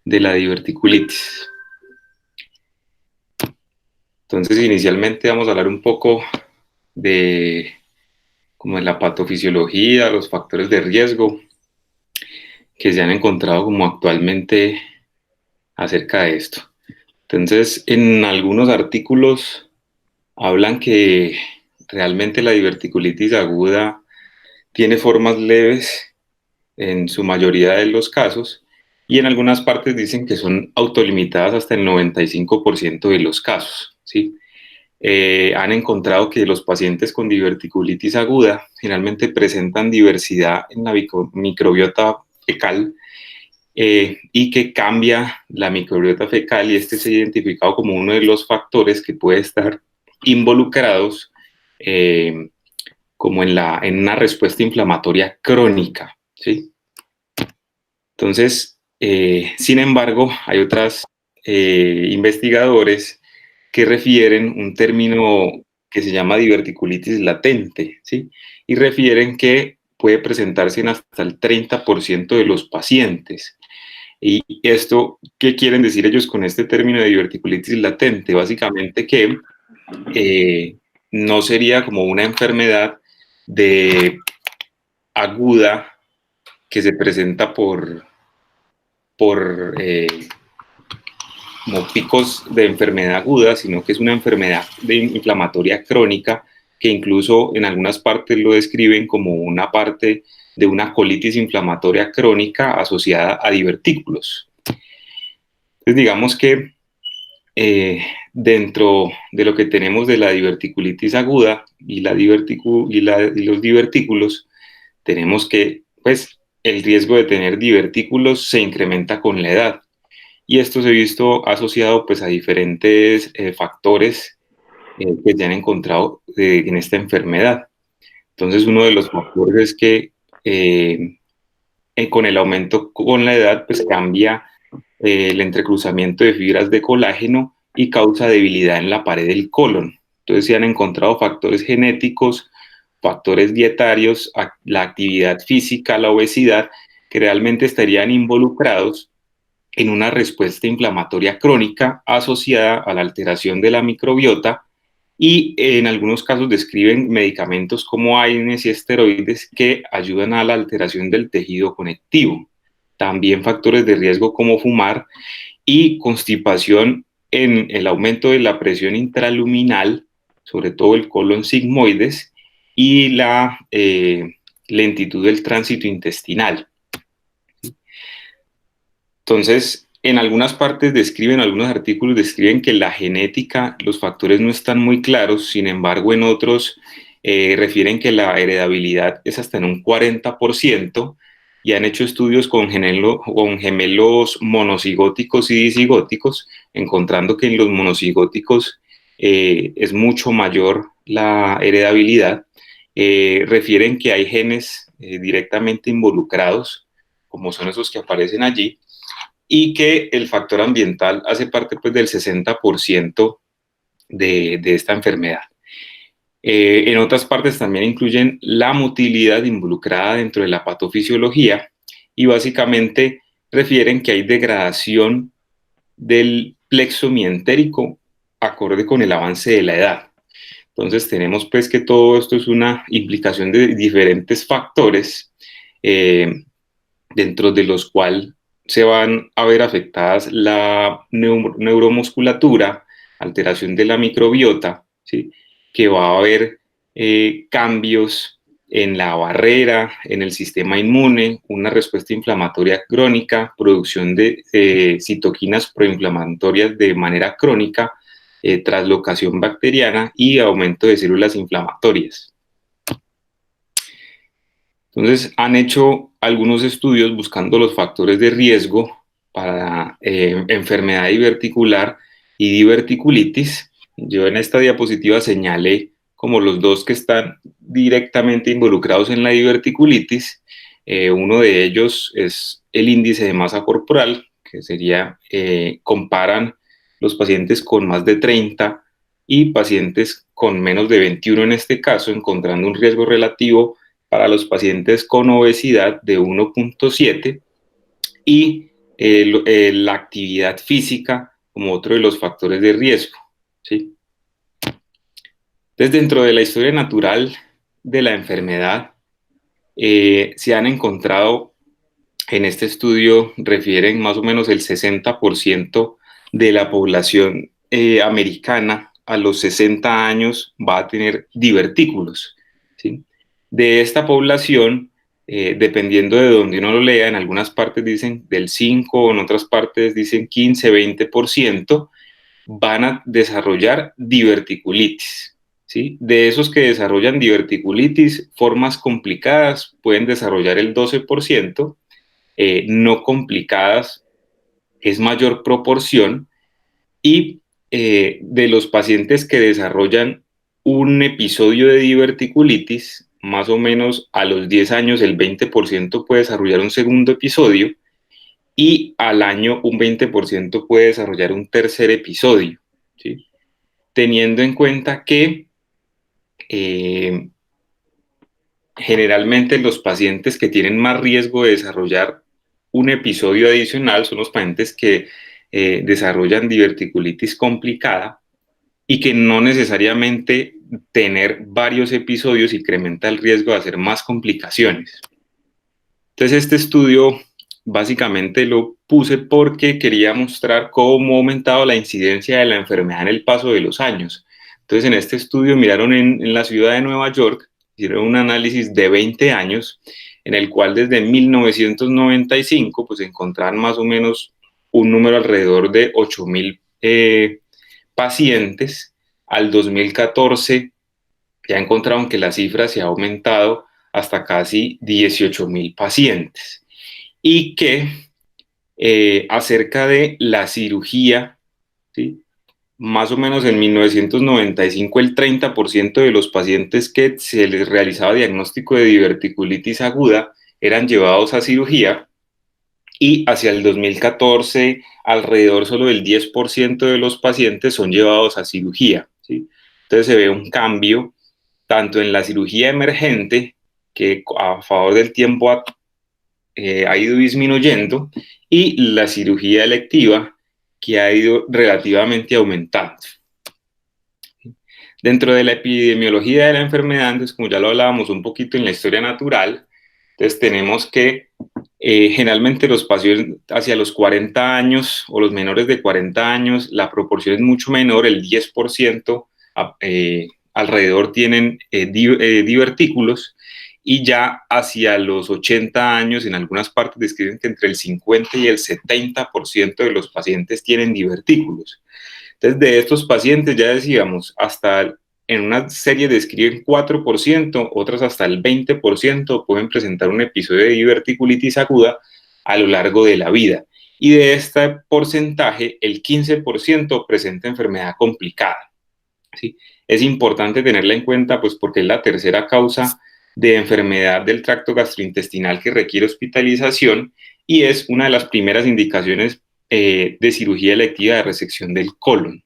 de la diverticulitis. Entonces, inicialmente vamos a hablar un poco de como de la patofisiología, los factores de riesgo que se han encontrado como actualmente acerca de esto. Entonces, en algunos artículos hablan que realmente la diverticulitis aguda tiene formas leves en su mayoría de los casos y en algunas partes dicen que son autolimitadas hasta el 95% de los casos, ¿sí? Han encontrado que los pacientes con diverticulitis aguda generalmente presentan diversidad en la microbiota fecal y que cambia la microbiota fecal y este se ha identificado como uno de los factores que puede estar involucrados como en una respuesta inflamatoria crónica, ¿sí? Entonces, sin embargo, hay otras investigadores que refieren un término que se llama diverticulitis latente, ¿sí? Y refieren que puede presentarse en hasta el 30% de los pacientes. ¿Y esto qué quieren decir ellos con este término de diverticulitis latente? Básicamente que eh, no sería como una enfermedad de aguda que se presenta por como picos de enfermedad aguda, sino que es una enfermedad inflamatoria crónica que incluso en algunas partes lo describen como una parte de una colitis inflamatoria crónica asociada a divertículos. Entonces digamos que dentro de lo que tenemos de la diverticulitis aguda y los divertículos, tenemos que pues el riesgo de tener divertículos se incrementa con la edad. Y esto se ha visto asociado pues a diferentes factores que se han encontrado en esta enfermedad. Entonces uno de los factores es que con el aumento con la edad pues cambia el entrecruzamiento de fibras de colágeno y causa debilidad en la pared del colon. Entonces se han encontrado factores genéticos, factores dietarios, la actividad física, la obesidad, que realmente estarían involucrados en una respuesta inflamatoria crónica asociada a la alteración de la microbiota y en algunos casos describen medicamentos como AINES y esteroides que ayudan a la alteración del tejido conectivo. También factores de riesgo como fumar y constipación en el aumento de la presión intraluminal, sobre todo el colon sigmoides, y la lentitud del tránsito intestinal. Entonces, en algunas partes describen, algunos artículos describen que la genética, los factores no están muy claros, sin embargo, en otros refieren que la heredabilidad es hasta en un 40% y han hecho estudios con gemelos monocigóticos y disigóticos, encontrando que en los monocigóticos es mucho mayor la heredabilidad. Refieren que hay genes directamente involucrados, como son esos que aparecen allí, y que el factor ambiental hace parte pues, del 60% de esta enfermedad. En otras partes también incluyen la motilidad involucrada dentro de la patofisiología y básicamente refieren que hay degradación del plexo mientérico acorde con el avance de la edad. Entonces tenemos pues que todo esto es una implicación de diferentes factores dentro de los cuales se van a ver afectadas la neuromusculatura, alteración de la microbiota, ¿sí? Que va a haber cambios en la barrera, en el sistema inmune, una respuesta inflamatoria crónica, producción de citoquinas proinflamatorias de manera crónica, traslocación bacteriana y aumento de células inflamatorias. Entonces, han hecho algunos estudios buscando los factores de riesgo para enfermedad diverticular y diverticulitis. Yo en esta diapositiva señalé como los dos que están directamente involucrados en la diverticulitis. Uno de ellos es el índice de masa corporal, que sería, comparan los pacientes con más de 30 y pacientes con menos de 21 en este caso, encontrando un riesgo relativo para los pacientes con obesidad de 1.7 y la actividad física como otro de los factores de riesgo, ¿sí? Entonces, dentro de la historia natural de la enfermedad, se han encontrado, en este estudio refieren más o menos el 60% de la población americana a los 60 años va a tener divertículos, ¿sí? De esta población, dependiendo de donde uno lo lea, en algunas partes dicen del 5, en otras partes dicen 15-20%, van a desarrollar diverticulitis, ¿sí? De esos que desarrollan diverticulitis, formas complicadas pueden desarrollar el 12%, no complicadas es mayor proporción, y de los pacientes que desarrollan un episodio de diverticulitis, más o menos a los 10 años el 20% puede desarrollar un segundo episodio, y al año un 20% puede desarrollar un tercer episodio, ¿sí? Teniendo en cuenta que eh, generalmente los pacientes que tienen más riesgo de desarrollar un episodio adicional son los pacientes que desarrollan diverticulitis complicada, y que no necesariamente tener varios episodios incrementa el riesgo de hacer más complicaciones. Entonces, este estudio básicamente lo puse porque quería mostrar cómo ha aumentado la incidencia de la enfermedad en el paso de los años. Entonces, en este estudio miraron en la ciudad de Nueva York, hicieron un análisis de 20 años, en el cual desde 1995 pues encontraron más o menos un número alrededor de 8.000 pacientes. Al 2014 ya encontraron que la cifra se ha aumentado hasta casi 18.000 pacientes, y que acerca de la cirugía, ¿sí? Más o menos en 1995 el 30% de los pacientes que se les realizaba diagnóstico de diverticulitis aguda eran llevados a cirugía, y hacia el 2014 alrededor solo del 10% de los pacientes son llevados a cirugía, ¿sí? Entonces se ve un cambio tanto en la cirugía emergente, que a favor del tiempo ha ido disminuyendo, y la cirugía electiva, que ha ido relativamente aumentando. Dentro de la epidemiología de la enfermedad, entonces, como ya lo hablábamos un poquito en la historia natural, entonces tenemos que generalmente los pacientes hacia los 40 años o los menores de 40 años, la proporción es mucho menor, el 10% alrededor tienen divertículos, y ya hacia los 80 años, en algunas partes describen que entre el 50 y el 70% de los pacientes tienen divertículos. Entonces, de estos pacientes, ya decíamos, hasta en una serie describen 4%, otras hasta el 20% pueden presentar un episodio de diverticulitis aguda a lo largo de la vida. Y de este porcentaje, el 15% presenta enfermedad complicada, ¿sí? Es importante tenerla en cuenta, pues porque es la tercera causa de enfermedad del tracto gastrointestinal que requiere hospitalización, y es una de las primeras indicaciones de cirugía electiva de resección del colon.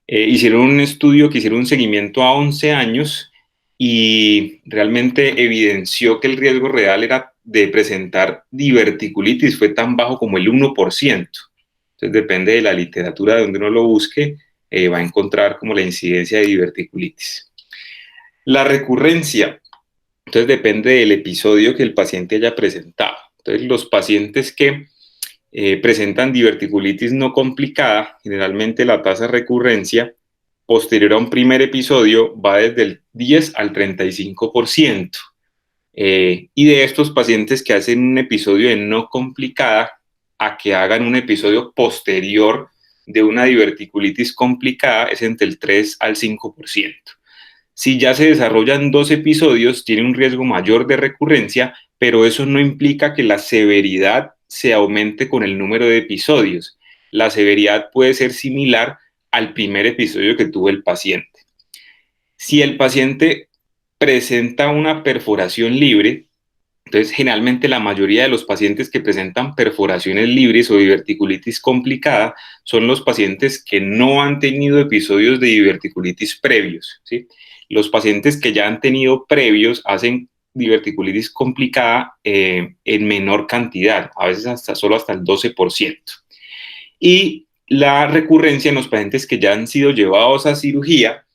Hicieron un estudio que hicieron un seguimiento a 11 años, y realmente evidenció que el riesgo real era de presentar diverticulitis fue tan bajo como el 1%. Entonces depende de la literatura de donde uno lo busque, va a encontrar como la incidencia de diverticulitis. La recurrencia, entonces depende del episodio que el paciente haya presentado. Entonces los pacientes que presentan diverticulitis no complicada, generalmente la tasa de recurrencia posterior a un primer episodio va desde el 10 al 35%. Y de estos pacientes que hacen un episodio de no complicada a que hagan un episodio posterior de una diverticulitis complicada es entre el 3 al 5%. Si ya se desarrollan dos episodios, tiene un riesgo mayor de recurrencia, pero eso no implica que la severidad se aumente con el número de episodios. La severidad puede ser similar al primer episodio que tuvo el paciente. Si el paciente presenta una perforación libre, entonces generalmente la mayoría de los pacientes que presentan perforaciones libres o diverticulitis complicada son los pacientes que no han tenido episodios de diverticulitis previos, ¿sí? Los pacientes que ya han tenido previos hacen diverticulitis complicada en menor cantidad, a veces solo hasta el 12%. Y la recurrencia en los pacientes que ya han sido llevados a cirugía,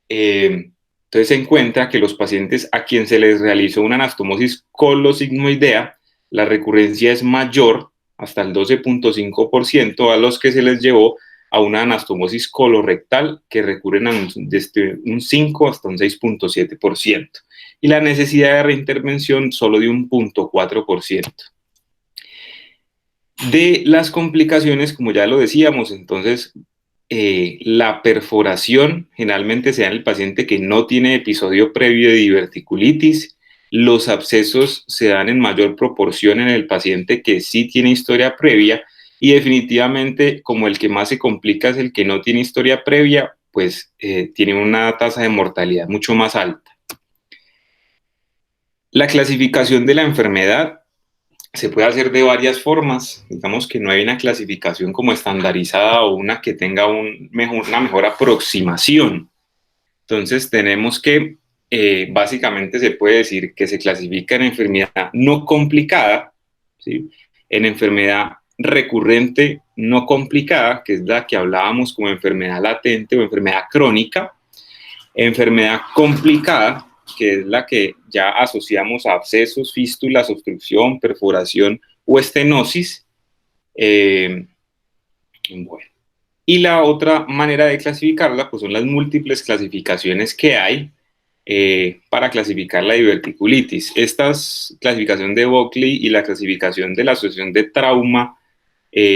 entonces se encuentra que los pacientes a quien se les realizó una anastomosis colosigmoidea, la recurrencia es mayor, hasta el 12.5%, a los que se les llevó a una anastomosis colorectal, que recurren desde un 5 hasta un 6.7%. Y la necesidad de reintervención solo de un 0.4%. De las complicaciones, como ya lo decíamos, entonces la perforación generalmente se da en el paciente que no tiene episodio previo de diverticulitis. Los abscesos se dan en mayor proporción en el paciente que sí tiene historia previa, y definitivamente, como el que más se complica es el que no tiene historia previa, pues tiene una tasa de mortalidad mucho más alta. La clasificación de la enfermedad se puede hacer de varias formas. Digamos que no hay una clasificación como estandarizada o una que tenga una mejor aproximación. Entonces tenemos que básicamente se puede decir que se clasifica en enfermedad no complicada, ¿sí? En enfermedad recurrente no complicada, que es la que hablábamos como enfermedad latente o enfermedad crónica, enfermedad complicada, que es la que ya asociamos a abscesos, fístulas, obstrucción, perforación o estenosis. Bueno. Y la otra manera de clasificarla, pues son las múltiples clasificaciones que hay para clasificar la diverticulitis. Esta clasificación de Buckley y la clasificación de la Asociación de Trauma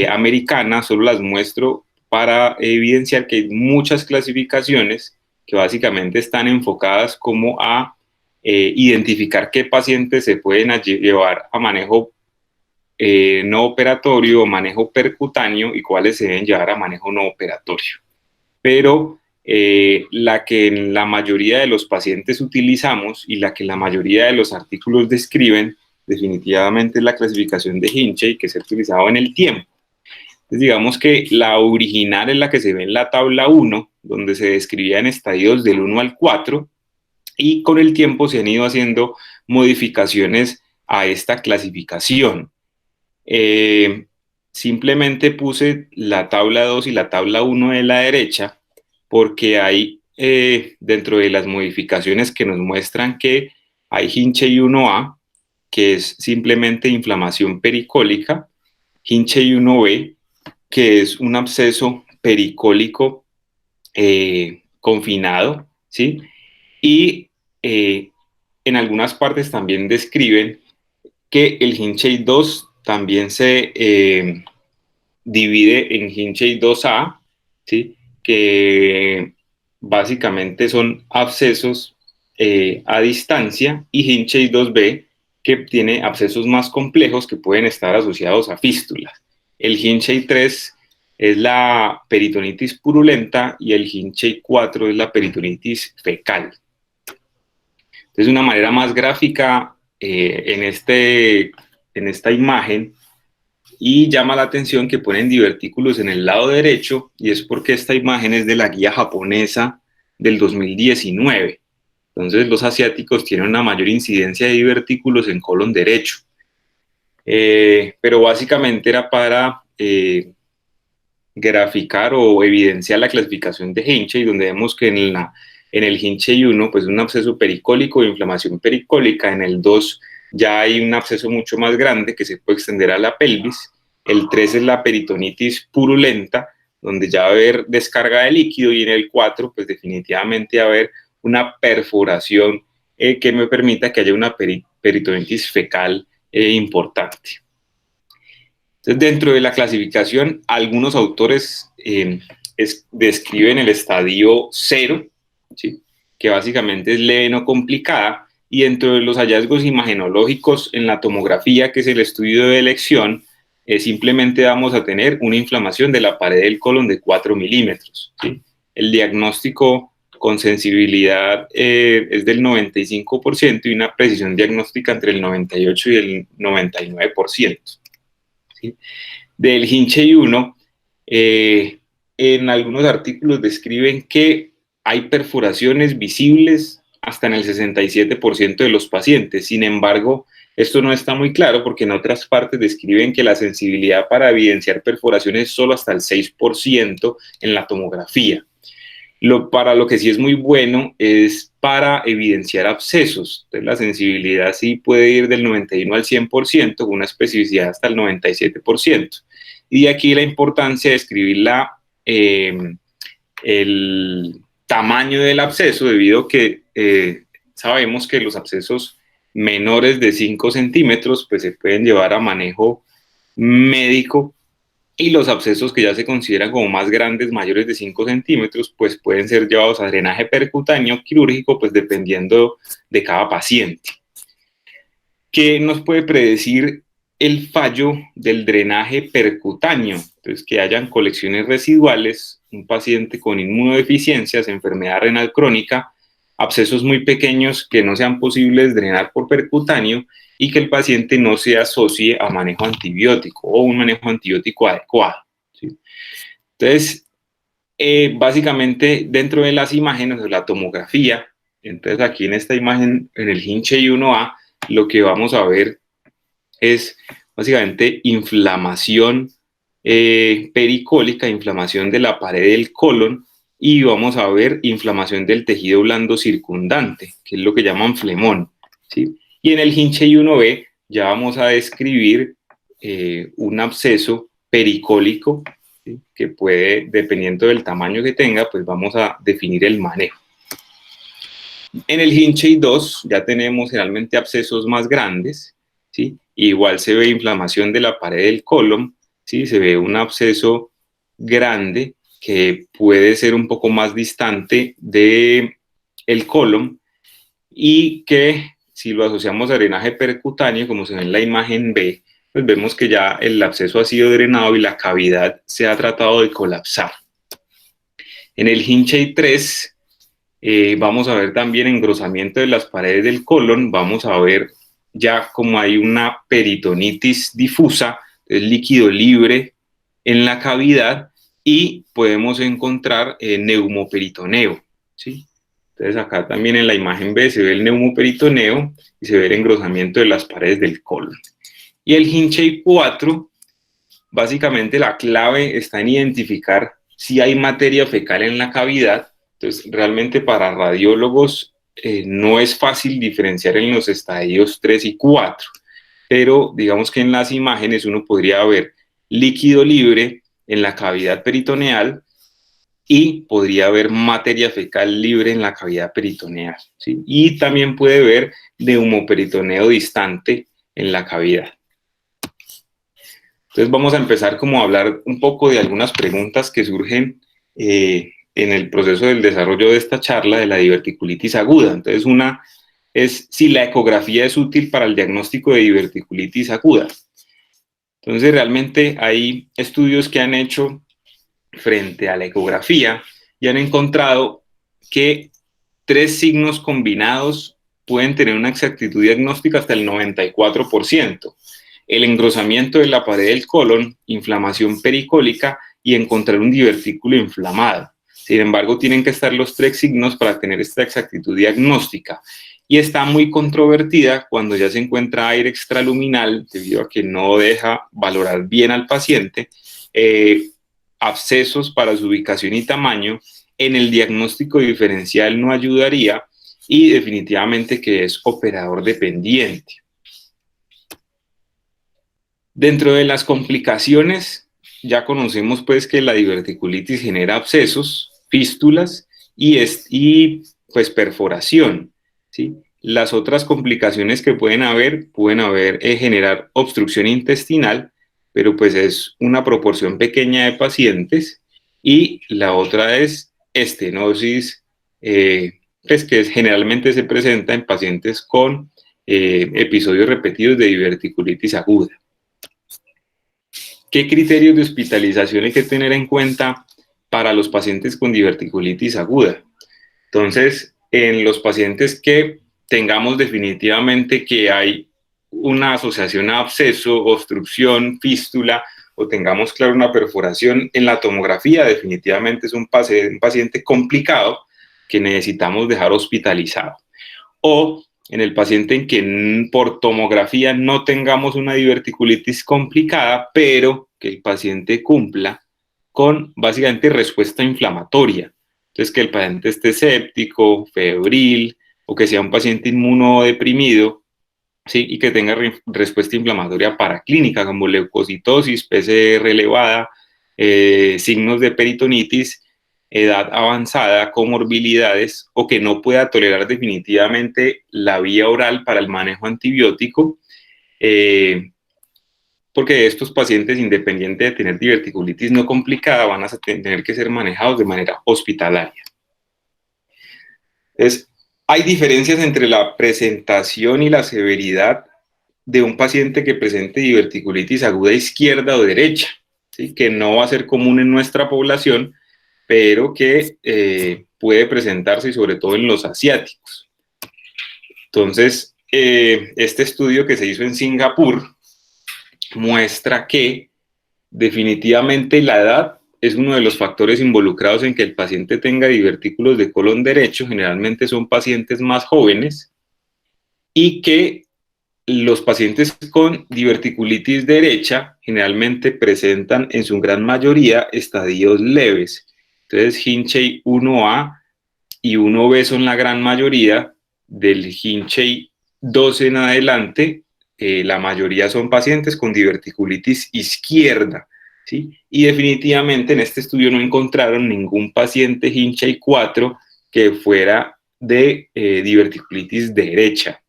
americana solo las muestro para evidenciar que hay muchas clasificaciones que básicamente están enfocadas como a identificar qué pacientes se pueden llevar a manejo no operatorio o manejo percutáneo y cuáles se deben llevar a manejo no operatorio. Pero la que en la mayoría de los pacientes utilizamos y la que la mayoría de los artículos describen definitivamente es la clasificación de Hinchey, que se ha utilizado en el tiempo. Entonces, digamos que la original es la que se ve en la tabla 1, donde se describía en estadios del 1 al 4, y con el tiempo se han ido haciendo modificaciones a esta clasificación. Simplemente puse la tabla 2 y la tabla 1 de la derecha porque hay dentro de las modificaciones que nos muestran que hay Hinchey 1A, que es simplemente inflamación pericólica, Hinchey 1B, que es un absceso pericólico confinado, ¿sí? Y en algunas partes también describen que el Hinchey 2 también se divide en Hinchey 2A, ¿sí? Que básicamente son abscesos a distancia, y Hinchey 2B, que tiene abscesos más complejos que pueden estar asociados a fístulas. El Hinchey 3 es la peritonitis purulenta y el Hinchey 4 es la peritonitis fecal. Entonces, de una manera más gráfica, en esta imagen, y llama la atención que ponen divertículos en el lado derecho, y es porque esta imagen es de la guía japonesa del 2019. Entonces los asiáticos tienen una mayor incidencia de divertículos en colon derecho. Pero básicamente era para graficar o evidenciar la clasificación de Hinchey, donde vemos que en el Hinchey 1 pues un absceso pericólico de inflamación pericólica, en el 2 ya hay un absceso mucho más grande que se puede extender a la pelvis, el 3 es la peritonitis purulenta, donde ya va a haber descarga de líquido, y en el 4 pues definitivamente va a haber una perforación que me permita que haya una peritonitis fecal importante. Entonces, dentro de la clasificación, algunos autores describen el estadio 0, ¿sí? Que básicamente es leve no complicada, y dentro de los hallazgos imagenológicos en la tomografía, que es el estudio de elección, simplemente vamos a tener una inflamación de la pared del colon de 4 milímetros, ¿sí? El diagnóstico con sensibilidad es del 95% y una precisión diagnóstica entre el 98 y el 99%. ¿Sí? Del Hinchey 1, en algunos artículos describen que hay perforaciones visibles hasta en el 67% de los pacientes. Sin embargo, esto no está muy claro porque en otras partes describen que la sensibilidad para evidenciar perforaciones es solo hasta el 6% en la tomografía. Para lo que sí es muy bueno es para evidenciar abscesos. Entonces, la sensibilidad sí puede ir del 91 al 100%, con una especificidad hasta el 97%. Y de aquí la importancia de escribir el tamaño del absceso, debido a que sabemos que los abscesos menores de 5 centímetros pues se pueden llevar a manejo médico, y los abscesos que ya se consideran como más grandes, mayores de 5 centímetros, pues pueden ser llevados a drenaje percutáneo quirúrgico, pues dependiendo de cada paciente. ¿Qué nos puede predecir el fallo del drenaje percutáneo? Entonces, que hayan colecciones residuales, un paciente con inmunodeficiencias, enfermedad renal crónica, abscesos muy pequeños que no sean posibles drenar por percutáneo, y que el paciente no se asocie a manejo antibiótico o un manejo antibiótico adecuado, ¿sí? Entonces, básicamente dentro de las imágenes de la tomografía, entonces aquí en esta imagen, en el hinche I1A, lo que vamos a ver es básicamente inflamación pericólica, inflamación de la pared del colon, y vamos a ver inflamación del tejido blando circundante, que es lo que llaman flemón, ¿sí? Y en el hinche I1B ya vamos a describir un absceso pericólico, ¿sí? Que puede, dependiendo del tamaño que tenga, pues vamos a definir el manejo. En el hinche I2 ya tenemos generalmente abscesos más grandes, ¿sí? Igual se ve inflamación de la pared del colon, ¿sí? Se ve un absceso grande que puede ser un poco más distante del colon, y que si lo asociamos a drenaje percutáneo, como se ve en la imagen B, pues vemos que ya el absceso ha sido drenado y la cavidad se ha tratado de colapsar. En el hinche I3 vamos a ver también engrosamiento de las paredes del colon, vamos a ver ya como hay una peritonitis difusa, es líquido libre en la cavidad, y podemos encontrar neumoperitoneo, ¿sí? Entonces acá también en la imagen B se ve el neumoperitoneo y se ve el engrosamiento de las paredes del colon. Y el hinche I4, básicamente la clave está en identificar si hay materia fecal en la cavidad. Entonces realmente para radiólogos no es fácil diferenciar en los estadios 3 y 4, pero digamos que en las imágenes uno podría ver líquido libre en la cavidad peritoneal y podría haber materia fecal libre en la cavidad peritoneal, ¿sí? Y también puede ver neumoperitoneo distante en la cavidad. Entonces vamos a empezar como a hablar un poco de algunas preguntas que surgen en el proceso del desarrollo de esta charla de la diverticulitis aguda. Entonces una es si la ecografía es útil para el diagnóstico de diverticulitis aguda. Entonces realmente hay estudios que han hecho frente a la ecografía y han encontrado que 3 signos combinados pueden tener una exactitud diagnóstica hasta el 94%. El engrosamiento de la pared del colon, inflamación pericólica y encontrar un divertículo inflamado. Sin embargo, tienen que estar los 3 signos para tener esta exactitud diagnóstica. Y está muy controvertida cuando ya se encuentra aire extraluminal, debido a que no deja valorar bien al paciente, abscesos para su ubicación y tamaño. En el diagnóstico diferencial no ayudaría, y definitivamente que es operador dependiente. Dentro de las complicaciones, ya conocemos pues que la diverticulitis genera abscesos, fístulas y pues perforación, ¿sí? Las otras complicaciones que pueden haber generar obstrucción intestinal, pero pues es una proporción pequeña de pacientes, y la otra es estenosis, pues que generalmente se presenta en pacientes con episodios repetidos de diverticulitis aguda. ¿Qué criterios de hospitalización hay que tener en cuenta para los pacientes con diverticulitis aguda? Entonces, en los pacientes que tengamos definitivamente que hay una asociación a absceso, obstrucción, fístula, o tengamos claro una perforación en la tomografía, definitivamente es un paciente complicado que necesitamos dejar hospitalizado. o en el paciente en que por tomografía no tengamos una diverticulitis complicada, pero que el paciente cumpla con básicamente respuesta inflamatoria. Entonces, que el paciente esté séptico, febril, o que sea un paciente inmunodeprimido, ¿sí? Y que tenga respuesta inflamatoria paraclínica, como leucocitosis, PCR elevada, signos de peritonitis, edad avanzada, comorbilidades, o que no pueda tolerar definitivamente la vía oral para el manejo antibiótico, porque estos pacientes, independiente de tener diverticulitis no complicada, van a tener que ser manejados de manera hospitalaria. Entonces, hay diferencias entre la presentación y la severidad de un paciente que presente diverticulitis aguda izquierda o derecha, ¿sí? Que no va a ser común en nuestra población, pero que puede presentarse, y sobre todo en los asiáticos. Entonces, este estudio que se hizo en Singapur muestra que definitivamente la edad es uno de los factores involucrados en que el paciente tenga divertículos de colon derecho. Generalmente son pacientes más jóvenes, y que los pacientes con diverticulitis derecha generalmente presentan en su gran mayoría estadios leves. Entonces, Hinchey 1A y 1B son la gran mayoría. Del Hinchey 2 en adelante, la mayoría son pacientes con diverticulitis izquierda, ¿sí? Y definitivamente en este estudio no encontraron ningún paciente Hinchey 4 que fuera de diverticulitis derecha.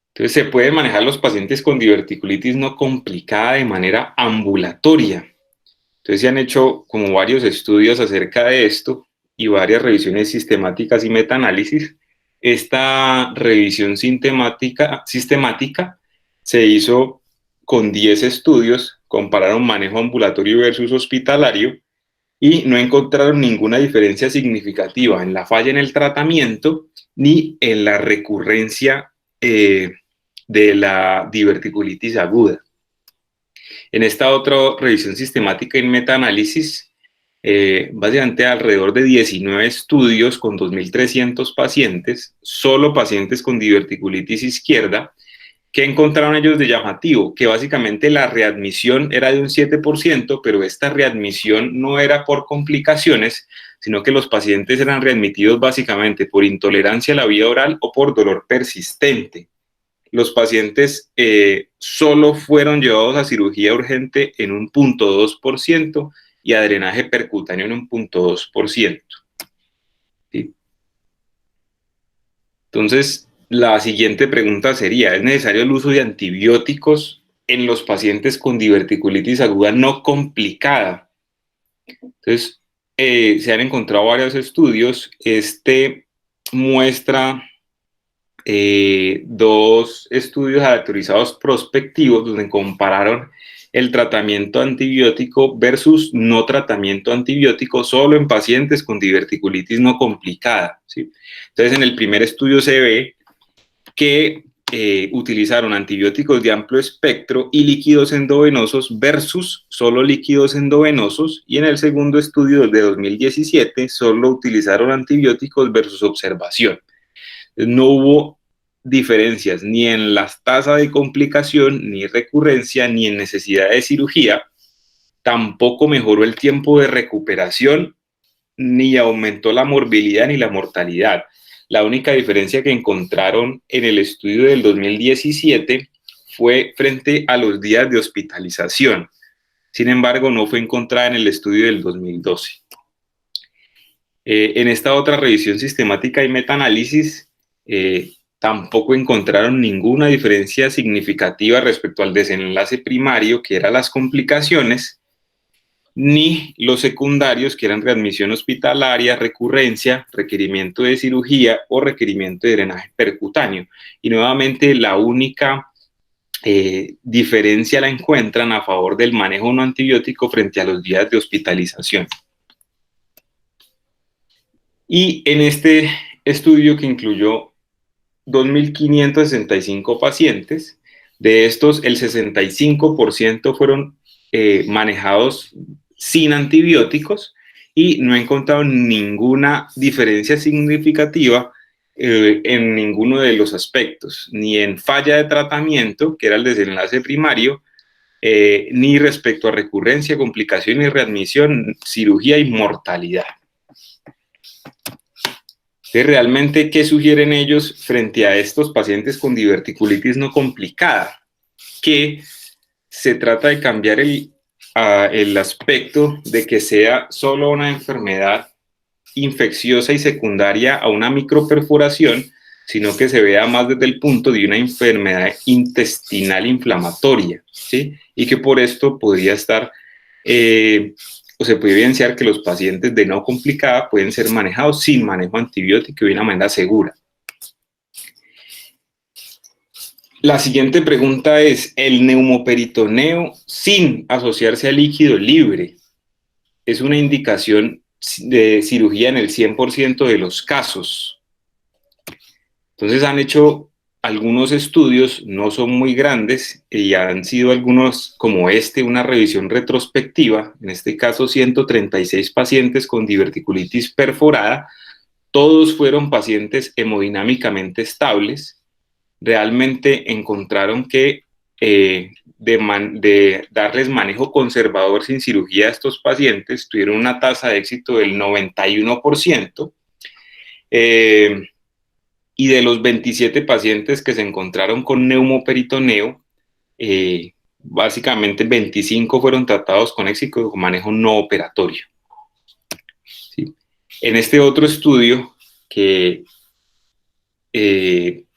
Entonces, se pueden manejar los pacientes con diverticulitis no complicada de manera ambulatoria. Entonces, se han hecho como varios estudios acerca de esto y varias revisiones sistemáticas y metaanálisis. Esta revisión sistemática se hizo con 10 estudios, compararon manejo ambulatorio versus hospitalario, y no encontraron ninguna diferencia significativa en la falla en el tratamiento ni en la recurrencia de la diverticulitis aguda. En esta otra revisión sistemática y metaanálisis, básicamente alrededor de 19 estudios con 2.300 pacientes, solo pacientes con diverticulitis izquierda, ¿qué encontraron ellos de llamativo? Que básicamente la readmisión era de un 7%, pero esta readmisión no era por complicaciones, sino que los pacientes eran readmitidos básicamente por intolerancia a la vía oral o por dolor persistente. Los pacientes solo fueron llevados a cirugía urgente en un 0.2% y a drenaje percutáneo en un 0.2%. ¿Sí? Entonces, la siguiente pregunta sería, ¿es necesario el uso de antibióticos en los pacientes con diverticulitis aguda no complicada? Entonces, se han encontrado varios estudios. Este muestra dos estudios aleatorizados prospectivos donde compararon el tratamiento antibiótico versus no tratamiento antibiótico solo en pacientes con diverticulitis no complicada, ¿sí? Entonces, en el primer estudio se ve que utilizaron antibióticos de amplio espectro y líquidos endovenosos versus solo líquidos endovenosos, y en el segundo estudio de 2017 solo utilizaron antibióticos versus observación. No hubo diferencias ni en las tasas de complicación, ni recurrencia, ni en necesidad de cirugía. Tampoco mejoró el tiempo de recuperación, ni aumentó la morbilidad ni la mortalidad. La única diferencia que encontraron en el estudio del 2017 fue frente a los días de hospitalización. Sin embargo, no fue encontrada en el estudio del 2012. En esta otra revisión sistemática y metaanálisis, tampoco encontraron ninguna diferencia significativa respecto al desenlace primario, que eran las complicaciones, ni los secundarios, que eran readmisión hospitalaria, recurrencia, requerimiento de cirugía o requerimiento de drenaje percutáneo. Y nuevamente la única diferencia la encuentran a favor del manejo no antibiótico frente a los días de hospitalización. Y en este estudio, que incluyó 2.565 pacientes, de estos el 65% fueron manejados sin antibióticos, y no encontraron ninguna diferencia significativa en ninguno de los aspectos, ni en falla de tratamiento, que era el desenlace primario, ni respecto a recurrencia, complicaciones, readmisión, cirugía y mortalidad. Entonces, realmente, ¿qué sugieren ellos frente a estos pacientes con diverticulitis no complicada? Que se trata de cambiar el aspecto de que sea solo una enfermedad infecciosa y secundaria a una microperforación, sino que se vea más desde el punto de una enfermedad intestinal inflamatoria, ¿sí? Y que por esto podría estar, o se puede evidenciar que los pacientes de no complicada pueden ser manejados sin manejo antibiótico y de una manera segura. La siguiente pregunta es, ¿el neumoperitoneo sin asociarse a líquido libre es una indicación de cirugía en el 100% de los casos? Entonces han hecho algunos estudios, no son muy grandes, y han sido algunos como una revisión retrospectiva, en este caso 136 pacientes con diverticulitis perforada, todos fueron pacientes hemodinámicamente estables. Realmente encontraron que de darles manejo conservador sin cirugía a estos pacientes, tuvieron una tasa de éxito del 91%, y de los 27 pacientes que se encontraron con neumoperitoneo, básicamente 25 fueron tratados con éxito con manejo no operatorio. ¿Sí? En este otro estudio que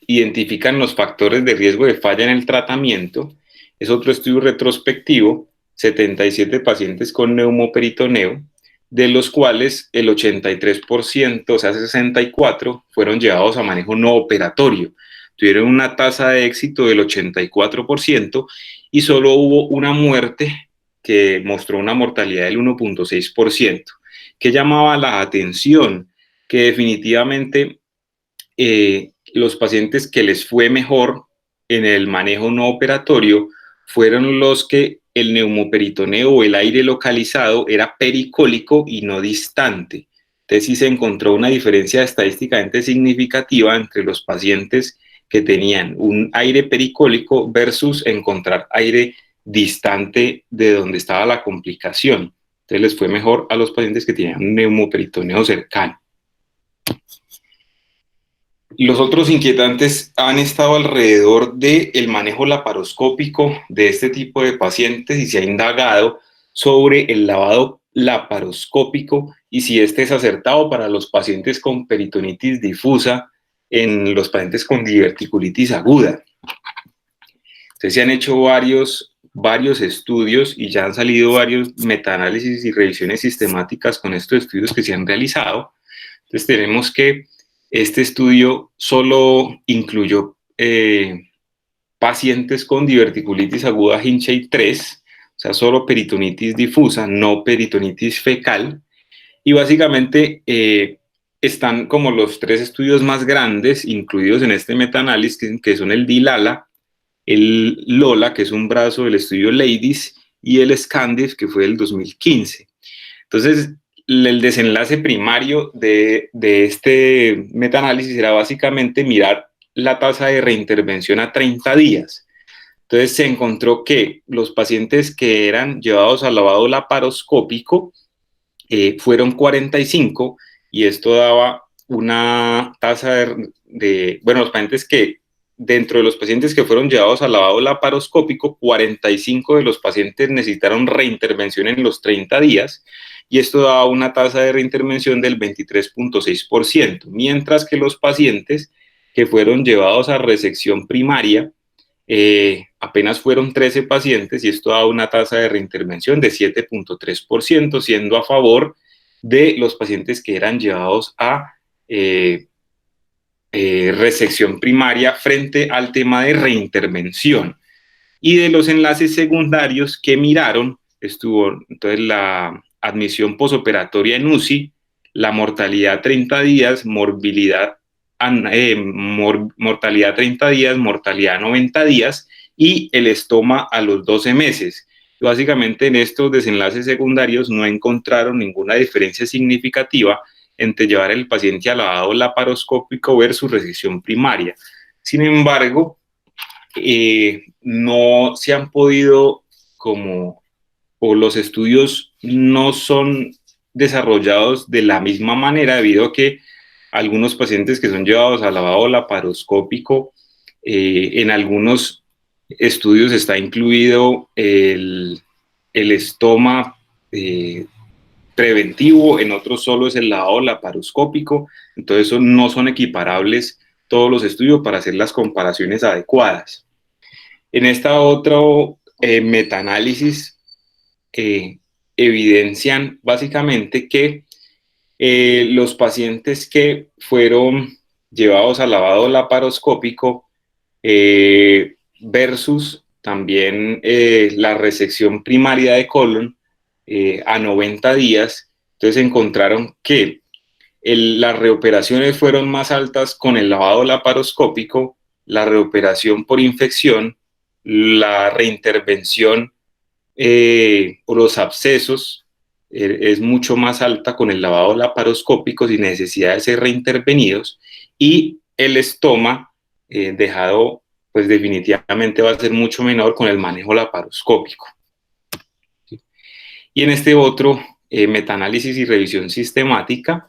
identifican los factores de riesgo de falla en el tratamiento, es otro estudio retrospectivo, 77 pacientes con neumoperitoneo, de los cuales el 83%, o sea, 64, fueron llevados a manejo no operatorio. Tuvieron una tasa de éxito del 84% y solo hubo una muerte que mostró una mortalidad del 1.6%, que llamaba la atención que definitivamente los pacientes que les fue mejor en el manejo no operatorio fueron los que el neumoperitoneo o el aire localizado era pericólico y no distante. Entonces sí se encontró una diferencia estadísticamente significativa entre los pacientes que tenían un aire pericólico versus encontrar aire distante de donde estaba la complicación. Entonces les fue mejor a los pacientes que tenían un neumoperitoneo cercano. Los otros inquietantes han estado alrededor del manejo laparoscópico de este tipo de pacientes y se ha indagado sobre el lavado laparoscópico y si este es acertado para los pacientes con peritonitis difusa en los pacientes con diverticulitis aguda. Entonces se han hecho varios estudios y ya han salido varios metaanálisis y revisiones sistemáticas con estos estudios que se han realizado. Entonces tenemos que este estudio solo incluyó pacientes con diverticulitis aguda Hinchey 3, o sea, solo peritonitis difusa, no peritonitis fecal, y básicamente están como los 3 estudios más grandes incluidos en este metaanálisis, que son el DILALA, el LOLA, que es un brazo del estudio LADIES, y el SCANDIF, que fue del 2015. Entonces, el desenlace primario de este metaanálisis era básicamente mirar la tasa de reintervención a 30 días. Entonces se encontró que los pacientes que eran llevados al lavado laparoscópico fueron 45 y esto daba una tasa bueno, los pacientes que, dentro de los pacientes que fueron llevados al lavado laparoscópico, 45 de los pacientes necesitaron reintervención en los 30 días, y esto daba una tasa de reintervención del 23.6%, mientras que los pacientes que fueron llevados a resección primaria, apenas fueron 13 pacientes, y esto daba una tasa de reintervención de 7.3%, siendo a favor de los pacientes que eran llevados a resección primaria frente al tema de reintervención. Y de los enlaces secundarios que miraron, estuvo entonces la admisión posoperatoria en UCI, la mortalidad 30 días, mortalidad 30 días, mortalidad 90 días y el estoma a los 12 meses. Básicamente en estos desenlaces secundarios no encontraron ninguna diferencia significativa entre llevar el paciente al lavado laparoscópico versus resección primaria. Sin embargo, no se han podido o los estudios no son desarrollados de la misma manera debido a que algunos pacientes que son llevados al lavado laparoscópico, en algunos estudios está incluido el estoma preventivo, en otros solo es el lavado laparoscópico, entonces no son equiparables todos los estudios para hacer las comparaciones adecuadas. En esta otra metaanálisis evidencian básicamente que los pacientes que fueron llevados al lavado laparoscópico versus también la resección primaria de colon a 90 días, entonces encontraron que las reoperaciones fueron más altas con el lavado laparoscópico, la reoperación por infección, la reintervención o los abscesos es mucho más alta con el lavado laparoscópico sin necesidad de ser reintervenidos, y el estoma dejado pues definitivamente va a ser mucho menor con el manejo laparoscópico. Y en este otro metaanálisis y revisión sistemática,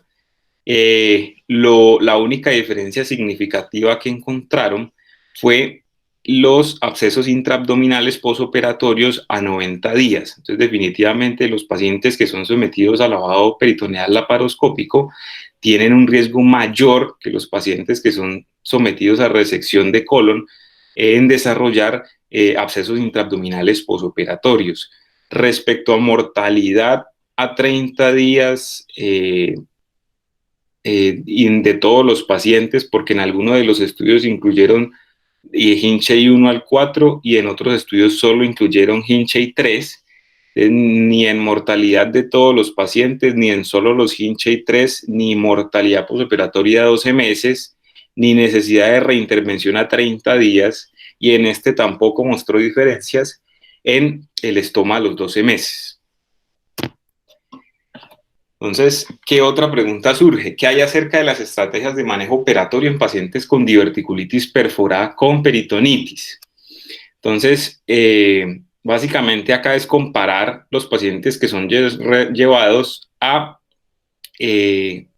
la única diferencia significativa que encontraron fue los abscesos intraabdominales posoperatorios a 90 días. Entonces, definitivamente los pacientes que son sometidos al lavado peritoneal laparoscópico tienen un riesgo mayor que los pacientes que son sometidos a resección de colon en desarrollar abscesos intraabdominales posoperatorios. Respecto a mortalidad a 30 días, de todos los pacientes, porque en algunos de los estudios incluyeron Hinchey 1 al 4 y en otros estudios solo incluyeron Hinchey 3, ni en mortalidad de todos los pacientes, ni en solo los Hinchey 3, ni mortalidad postoperatoria a 12 meses, ni necesidad de reintervención a 30 días, y en este tampoco mostró diferencias en el estoma a los 12 meses. Entonces, ¿qué otra pregunta surge? ¿Qué hay acerca de las estrategias de manejo operatorio en pacientes con diverticulitis perforada con peritonitis? Entonces, básicamente acá es comparar los pacientes que son llevados a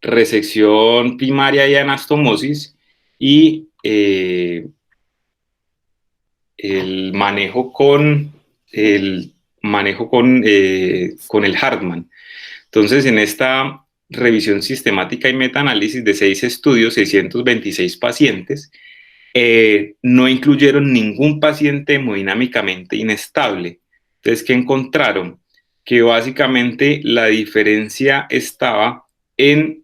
resección primaria y anastomosis y el manejo con el Hartmann. Entonces, en esta revisión sistemática y metaanálisis de 6 estudios, 626 pacientes, no incluyeron ningún paciente hemodinámicamente inestable. Entonces, ¿qué encontraron? Que básicamente la diferencia estaba en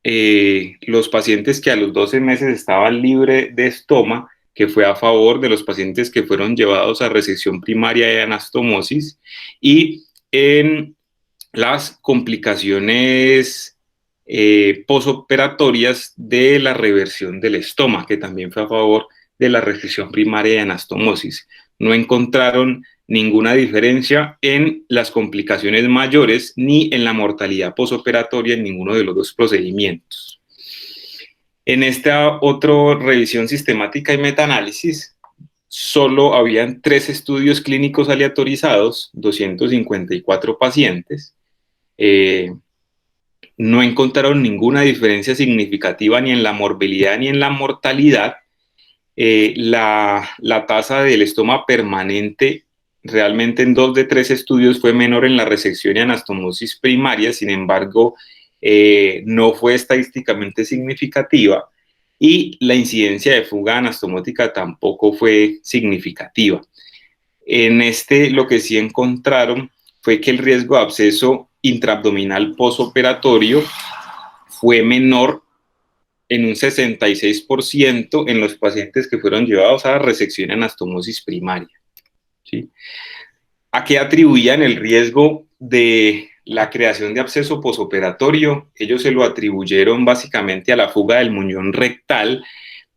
los pacientes que a los 12 meses estaban libres de estoma, que fue a favor de los pacientes que fueron llevados a resección primaria y anastomosis, y en las complicaciones posoperatorias de la reversión del estoma, que también fue a favor de la resección primaria y anastomosis. No encontraron ninguna diferencia en las complicaciones mayores ni en la mortalidad posoperatoria en ninguno de los dos procedimientos. En esta otra revisión sistemática y metaanálisis, solo habían 3 estudios clínicos aleatorizados, 254 pacientes. No encontraron ninguna diferencia significativa ni en la morbilidad ni en la mortalidad. La tasa del estoma permanente realmente en 2 de 3 estudios fue menor en la resección y anastomosis primaria, sin embargo, no fue estadísticamente significativa, y la incidencia de fuga anastomótica tampoco fue significativa. En lo que sí encontraron fue que el riesgo de absceso intraabdominal posoperatorio fue menor en un 66% en los pacientes que fueron llevados a resección y anastomosis primaria. ¿Sí? ¿A qué atribuían el riesgo de la creación de absceso posoperatorio? Ellos se lo atribuyeron básicamente a la fuga del muñón rectal,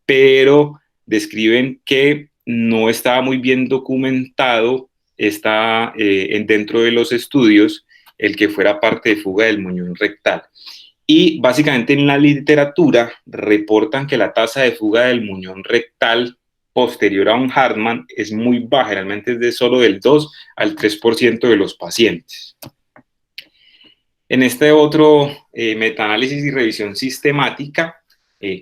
pero describen que no estaba muy bien documentado dentro de los estudios el que fuera parte de fuga del muñón rectal. Y básicamente en la literatura reportan que la tasa de fuga del muñón rectal posterior a un Hartmann es muy baja, generalmente es de solo del 2 al 3% de los pacientes. En este otro metaanálisis y revisión sistemática,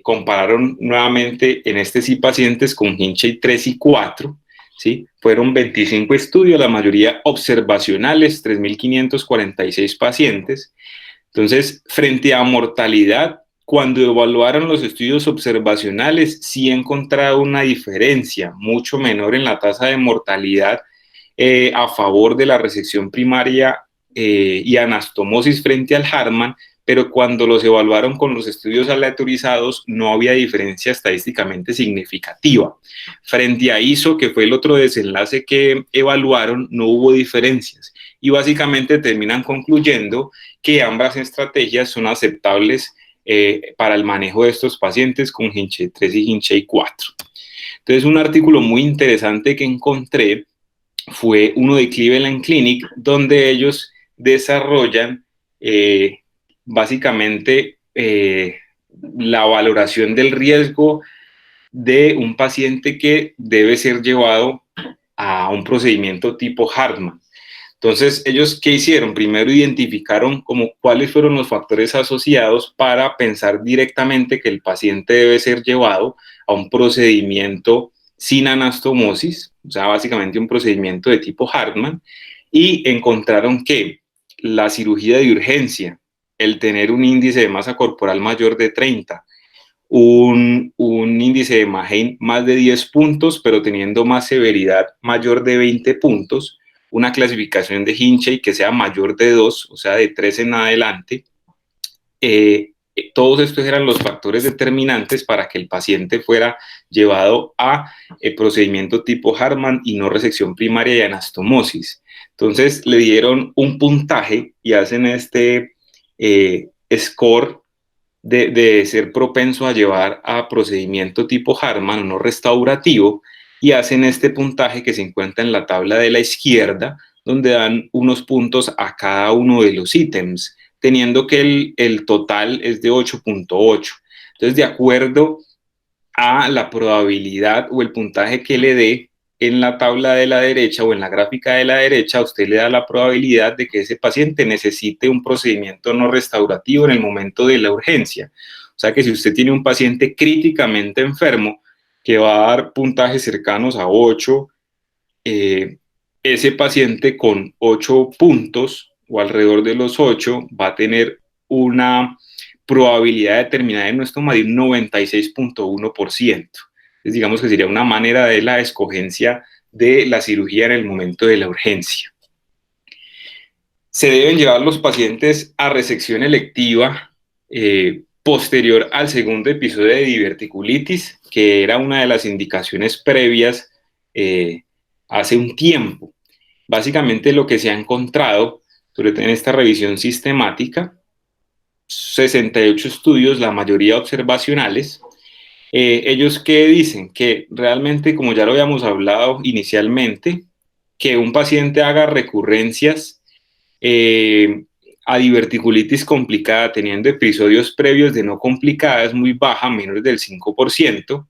compararon nuevamente, en este sí, pacientes con Hinchey 3 y 4, ¿sí? Fueron 25 estudios, la mayoría observacionales, 3.546 pacientes. Entonces, frente a mortalidad, cuando evaluaron los estudios observacionales, sí encontraron una diferencia mucho menor en la tasa de mortalidad a favor de la resección primaria y anastomosis frente al Hartmann, pero cuando los evaluaron con los estudios aleatorizados no había diferencia estadísticamente significativa. Frente a ISO, que fue el otro desenlace que evaluaron, no hubo diferencias y básicamente terminan concluyendo que ambas estrategias son aceptables para el manejo de estos pacientes con Hinchey 3 y Hinchey 4. Entonces, un artículo muy interesante que encontré fue uno de Cleveland Clinic, donde ellos desarrollan básicamente la valoración del riesgo de un paciente que debe ser llevado a un procedimiento tipo Hartmann. Entonces, ellos, ¿qué hicieron? Primero identificaron como cuáles fueron los factores asociados para pensar directamente que el paciente debe ser llevado a un procedimiento sin anastomosis, o sea, básicamente un procedimiento de tipo Hartmann, y encontraron que la cirugía de urgencia, el tener un índice de masa corporal mayor de 30, un índice de Mahane más de 10 puntos, pero teniendo más severidad mayor de 20 puntos, una clasificación de Hinchey que sea mayor de 2, o sea, de 3 en adelante. Todos estos eran los factores determinantes para que el paciente fuera llevado a procedimiento tipo Hartmann y no resección primaria y anastomosis. Entonces le dieron un puntaje y hacen este score de ser propenso a llevar a procedimiento tipo Hartmann o no restaurativo, y hacen este puntaje que se encuentra en la tabla de la izquierda, donde dan unos puntos a cada uno de los ítems, teniendo que el total es de 8.8. Entonces, de acuerdo a la probabilidad o el puntaje que le dé en la tabla de la derecha o en la gráfica de la derecha, usted le da la probabilidad de que ese paciente necesite un procedimiento no restaurativo en el momento de la urgencia. O sea que si usted tiene un paciente críticamente enfermo que va a dar puntajes cercanos a 8, ese paciente con 8 puntos o alrededor de los 8 va a tener una probabilidad determinada en nuestro de un 96.1%. Entonces, digamos que sería una manera de la escogencia de la cirugía en el momento de la urgencia. Se deben llevar los pacientes a resección electiva posterior al segundo episodio de diverticulitis, que era una de las indicaciones previas hace un tiempo. Básicamente lo que se ha encontrado, sobre todo en esta revisión sistemática, 68 estudios, la mayoría observacionales. Ellos que dicen que realmente, como ya lo habíamos hablado inicialmente, que un paciente haga recurrencias a diverticulitis complicada teniendo episodios previos de no complicada es muy baja, menos del 5%,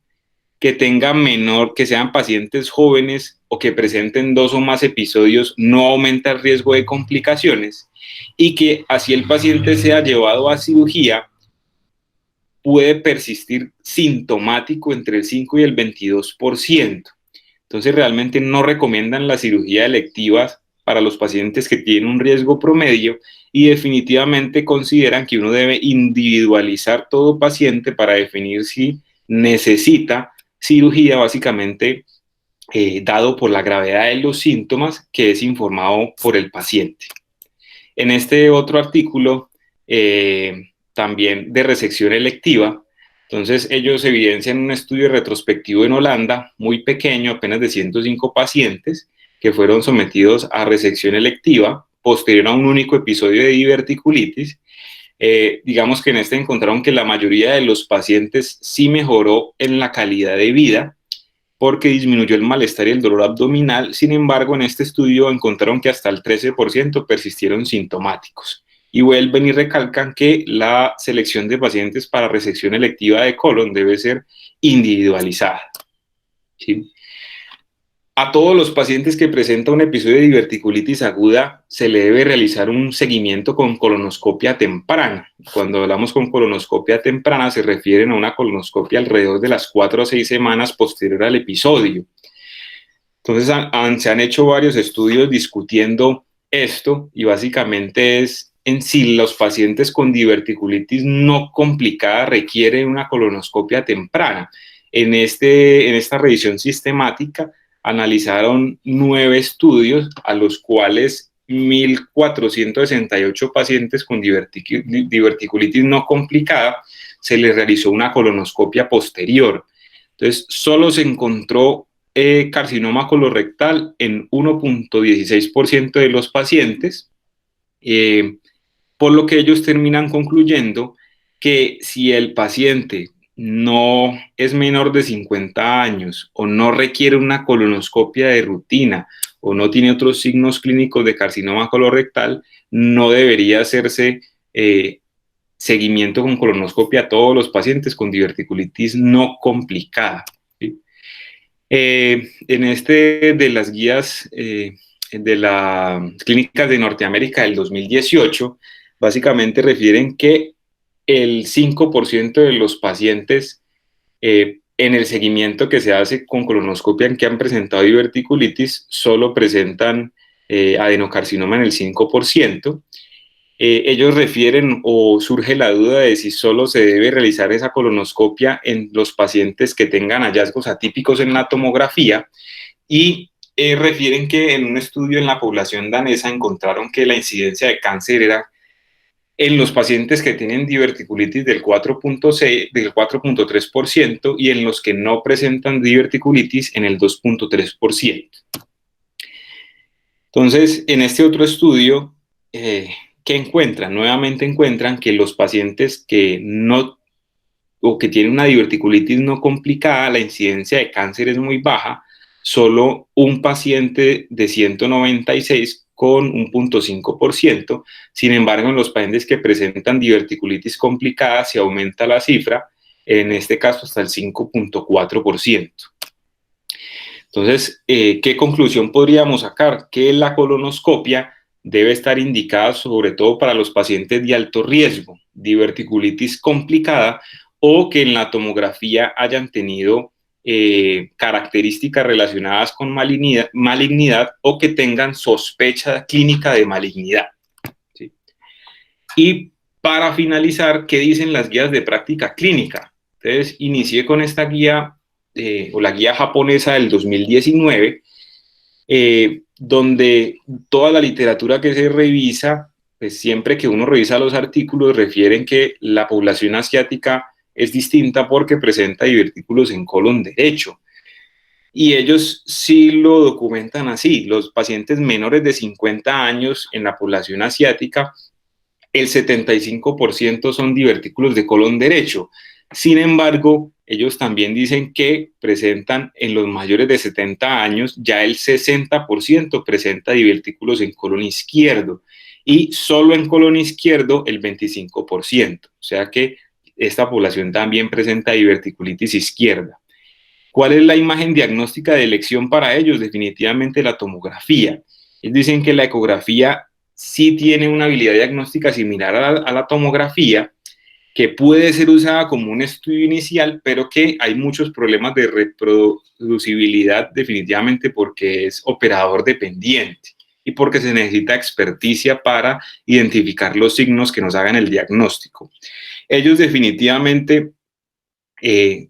que tenga menor, que sean pacientes jóvenes o que presenten 2 o más episodios no aumenta el riesgo de complicaciones, y que así el paciente sea llevado a cirugía puede persistir sintomático entre el 5 y el 22%. Entonces realmente no recomiendan la cirugía electiva para los pacientes que tienen un riesgo promedio, y definitivamente consideran que uno debe individualizar todo paciente para definir si necesita cirugía, básicamente dado por la gravedad de los síntomas que es informado por el paciente. En este otro artículo, también de resección electiva, entonces ellos evidencian un estudio retrospectivo en Holanda, muy pequeño, apenas de 105 pacientes, que fueron sometidos a resección electiva posterior a un único episodio de diverticulitis. Digamos que en este encontraron que la mayoría de los pacientes sí mejoró en la calidad de vida, porque disminuyó el malestar y el dolor abdominal. Sin embargo, en este estudio encontraron que hasta el 13% persistieron sintomáticos y vuelven y recalcan que la selección de pacientes para resección electiva de colon debe ser individualizada, ¿sí? A todos los pacientes que presentan un episodio de diverticulitis aguda se le debe realizar un seguimiento con colonoscopia temprana. Cuando hablamos con colonoscopia temprana se refieren a una colonoscopia alrededor de las 4 a 6 semanas posterior al episodio. Entonces se han hecho varios estudios discutiendo esto y básicamente es en si los pacientes con diverticulitis no complicada requieren una colonoscopia temprana. En esta revisión sistemática analizaron 9 estudios a los cuales 1.468 pacientes con diverticulitis no complicada se les realizó una colonoscopia posterior. Entonces, solo se encontró carcinoma colorectal en 1.16% de los pacientes, por lo que ellos terminan concluyendo que si el paciente no es menor de 50 años o no requiere una colonoscopia de rutina o no tiene otros signos clínicos de carcinoma colorectal, no debería hacerse seguimiento con colonoscopia a todos los pacientes con diverticulitis no complicada, ¿sí? En de las guías de las clínicas de Norteamérica del 2018, básicamente refieren que el 5% de los pacientes en el seguimiento que se hace con colonoscopia en que han presentado diverticulitis solo presentan adenocarcinoma en el 5%. Ellos refieren o surge la duda de si solo se debe realizar esa colonoscopia en los pacientes que tengan hallazgos atípicos en la tomografía y refieren que en un estudio en la población danesa encontraron que la incidencia de cáncer era en los pacientes que tienen diverticulitis del 4.3% y en los que no presentan diverticulitis en el 2.3%. Entonces, en este otro estudio, ¿qué encuentran? Nuevamente encuentran que los pacientes que no o que tienen una diverticulitis no complicada, la incidencia de cáncer es muy baja, solo un paciente de 196 con un 0.5%. Sin embargo, en los pacientes que presentan diverticulitis complicada se aumenta la cifra, en este caso hasta el 5.4%. Entonces, ¿qué conclusión podríamos sacar? Que la colonoscopia debe estar indicada sobre todo para los pacientes de alto riesgo, diverticulitis complicada, o que en la tomografía hayan tenido características relacionadas con malignidad o que tengan sospecha clínica de malignidad, ¿sí? Y para finalizar, ¿qué dicen las guías de práctica clínica? Entonces, inicié con esta guía o la guía japonesa del 2019, donde toda la literatura que se revisa, pues siempre que uno revisa los artículos, refieren que la población asiática es distinta porque presenta divertículos en colon derecho. Y ellos sí lo documentan así. Los pacientes menores de 50 años en la población asiática, el 75% son divertículos de colon derecho. Sin embargo, ellos también dicen que presentan en los mayores de 70 años, ya el 60% presenta divertículos en colon izquierdo y solo en colon izquierdo el 25%. O sea que esta población también presenta diverticulitis izquierda. ¿Cuál es la imagen diagnóstica de elección para ellos? Definitivamente la tomografía. Ellos dicen que la ecografía sí tiene una habilidad diagnóstica similar a la tomografía, que puede ser usada como un estudio inicial, pero que hay muchos problemas de reproducibilidad definitivamente porque es operador dependiente y porque se necesita experticia para identificar los signos que nos hagan el diagnóstico. Ellos definitivamente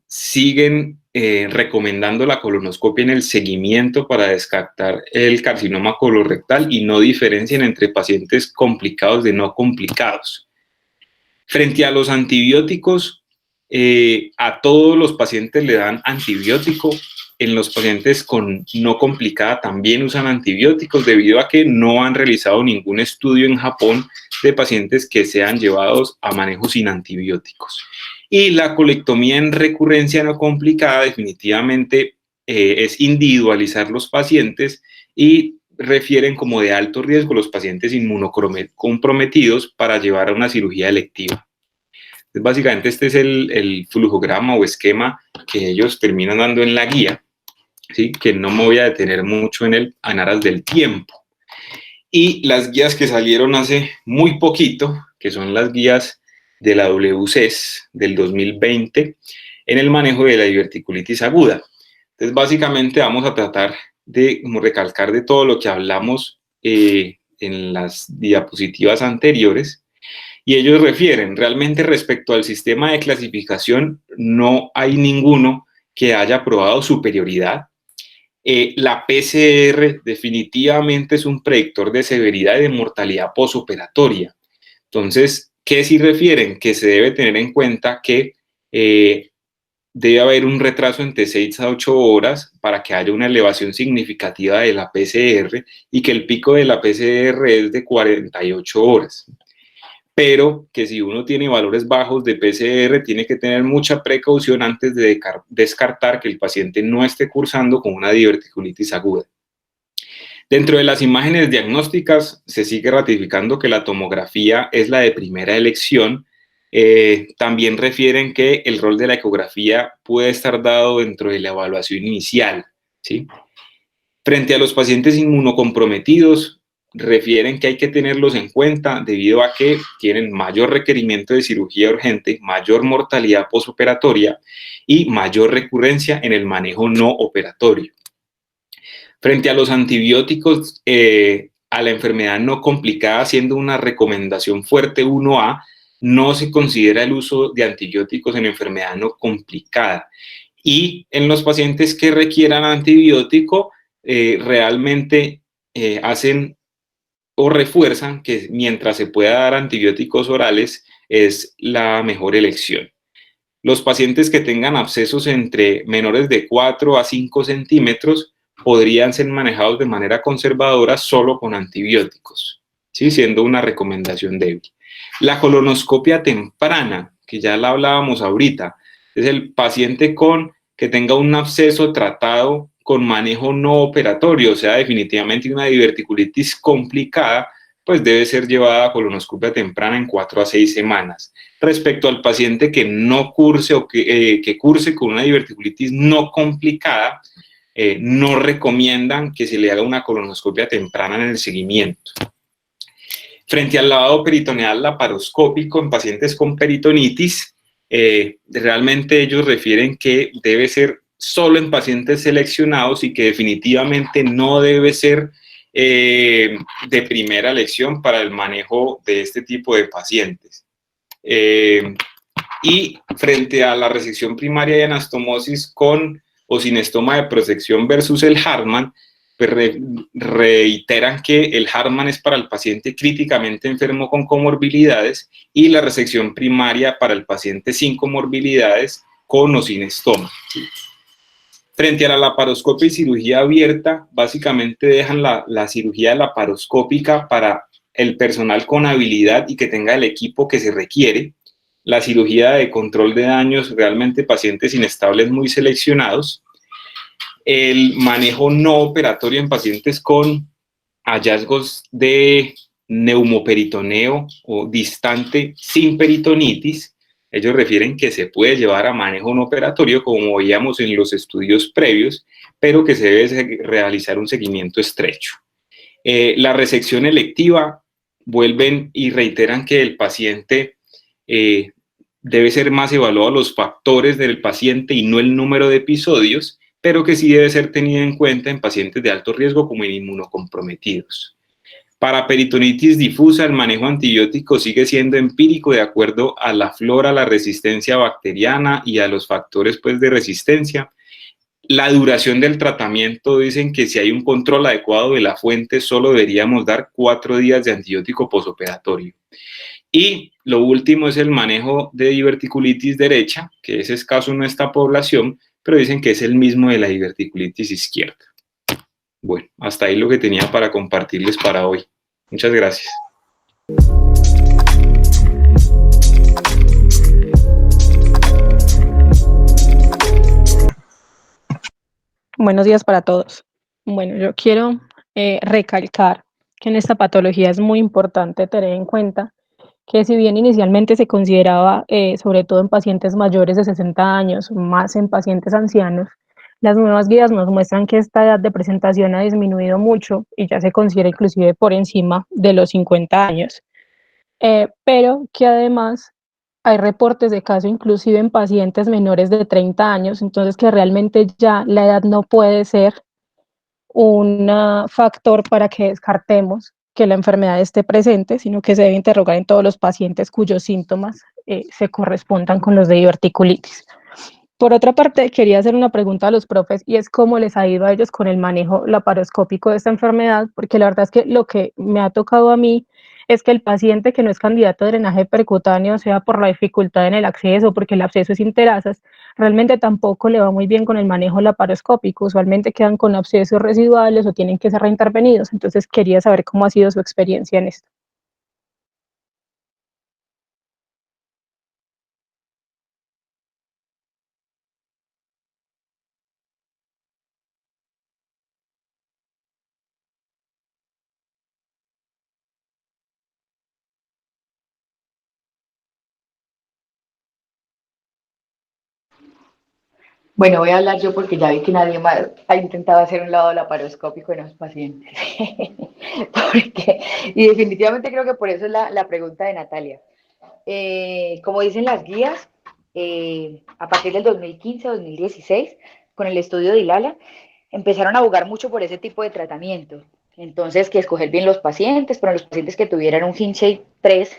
siguen recomendando la colonoscopia en el seguimiento para descartar el carcinoma colorectal y no diferencian entre pacientes complicados de no complicados. Frente a los antibióticos, a todos los pacientes le dan antibiótico. En los pacientes con no complicada también usan antibióticos debido a que no han realizado ningún estudio en Japón de pacientes que sean llevados a manejo sin antibióticos. Y la colectomía en recurrencia no complicada definitivamente es individualizar los pacientes y refieren como de alto riesgo los pacientes inmunocomprometidos para llevar a una cirugía electiva. Entonces, básicamente este es el flujograma o esquema que ellos terminan dando en la guía, ¿sí? Que no me voy a detener mucho en él en aras del tiempo. Y las guías que salieron hace muy poquito, que son las guías de la WCES del 2020 en el manejo de la diverticulitis aguda. Entonces, básicamente vamos a tratar de recalcar de todo lo que hablamos en las diapositivas anteriores, y ellos refieren realmente respecto al sistema de clasificación, no hay ninguno que haya probado superioridad. La PCR definitivamente es un predictor de severidad y de mortalidad posoperatoria. Entonces, ¿qué sí refieren? Que se debe tener en cuenta que debe haber un retraso entre 6 a 8 horas para que haya una elevación significativa de la PCR y que el pico de la PCR es de 48 horas. Pero que si uno tiene valores bajos de PCR, tiene que tener mucha precaución antes de descartar que el paciente no esté cursando con una diverticulitis aguda. Dentro de las imágenes diagnósticas, se sigue ratificando que la tomografía es la de primera elección. También refieren que el rol de la ecografía puede estar dado dentro de la evaluación inicial, ¿sí? Frente a los pacientes inmunocomprometidos, refieren que hay que tenerlos en cuenta debido a que tienen mayor requerimiento de cirugía urgente, mayor mortalidad posoperatoria y mayor recurrencia en el manejo no operatorio. Frente a los antibióticos, a la enfermedad no complicada, siendo una recomendación fuerte 1A, no se considera el uso de antibióticos en enfermedad no complicada. Y en los pacientes que requieran antibiótico, realmente hacen o refuerzan que mientras se pueda dar antibióticos orales es la mejor elección. Los pacientes que tengan abscesos entre menores de 4 a 5 centímetros podrían ser manejados de manera conservadora solo con antibióticos, ¿sí? Siendo una recomendación débil. La colonoscopia temprana, que ya la hablábamos ahorita, es el paciente que tenga un absceso tratado con manejo no operatorio, o sea, definitivamente una diverticulitis complicada, pues debe ser llevada a colonoscopia temprana en 4 a 6 semanas. Respecto al paciente que no curse o que curse con una diverticulitis no complicada, no recomiendan que se le haga una colonoscopia temprana en el seguimiento. Frente al lavado peritoneal laparoscópico en pacientes con peritonitis, realmente ellos refieren que debe ser solo en pacientes seleccionados y que definitivamente no debe ser de primera elección para el manejo de este tipo de pacientes. Y frente a la resección primaria y anastomosis con o sin estoma de prosección versus el Hartmann, pues reiteran que el Hartmann es para el paciente críticamente enfermo con comorbilidades y la resección primaria para el paciente sin comorbilidades con o sin estoma. Frente a la laparoscopia y cirugía abierta, básicamente dejan la cirugía laparoscópica para el personal con habilidad y que tenga el equipo que se requiere. La cirugía de control de daños, realmente pacientes inestables muy seleccionados. El manejo no operatorio en pacientes con hallazgos de neumoperitoneo o distante sin peritonitis. Ellos refieren que se puede llevar a manejo no operatorio, como veíamos en los estudios previos, pero que se debe realizar un seguimiento estrecho. La resección electiva, vuelven y reiteran que el paciente debe ser más evaluado los factores del paciente y no el número de episodios, pero que sí debe ser tenido en cuenta en pacientes de alto riesgo como en inmunocomprometidos. Para peritonitis difusa, el manejo antibiótico sigue siendo empírico de acuerdo a la flora, la resistencia bacteriana y a los factores pues, de resistencia. La duración del tratamiento, dicen que si hay un control adecuado de la fuente, solo deberíamos dar 4 días de antibiótico posoperatorio. Y lo último es el manejo de diverticulitis derecha, que es escaso en esta población, pero dicen que es el mismo de la diverticulitis izquierda. Bueno, hasta ahí lo que tenía para compartirles para hoy. Muchas gracias. Buenos días para todos. Bueno, yo quiero recalcar que en esta patología es muy importante tener en cuenta que si bien inicialmente se consideraba, sobre todo en pacientes mayores de 60 años, más en pacientes ancianos, las nuevas guías nos muestran que esta edad de presentación ha disminuido mucho y ya se considera inclusive por encima de los 50 años, pero que además hay reportes de casos inclusive en pacientes menores de 30 años, entonces que realmente ya la edad no puede ser un factor para que descartemos que la enfermedad esté presente, sino que se debe interrogar en todos los pacientes cuyos síntomas se correspondan con los de diverticulitis. Por otra parte, quería hacer una pregunta a los profes y es cómo les ha ido a ellos con el manejo laparoscópico de esta enfermedad, porque la verdad es que lo que me ha tocado a mí es que el paciente que no es candidato a drenaje percutáneo, sea por la dificultad en el acceso, porque el absceso es interasas, realmente tampoco le va muy bien con el manejo laparoscópico. Usualmente quedan con abscesos residuales o tienen que ser reintervenidos. Entonces quería saber cómo ha sido su experiencia en esto. Bueno, voy a hablar yo porque ya vi que nadie más ha intentado hacer un lado laparoscópico en los pacientes. Porque, y definitivamente creo que por eso es la pregunta de Natalia. Como dicen las guías, a partir del 2015-2016, con el estudio de Ilala, empezaron a abogar mucho por ese tipo de tratamiento. Entonces, que escoger bien los pacientes, pero los pacientes que tuvieran un Hinchey 3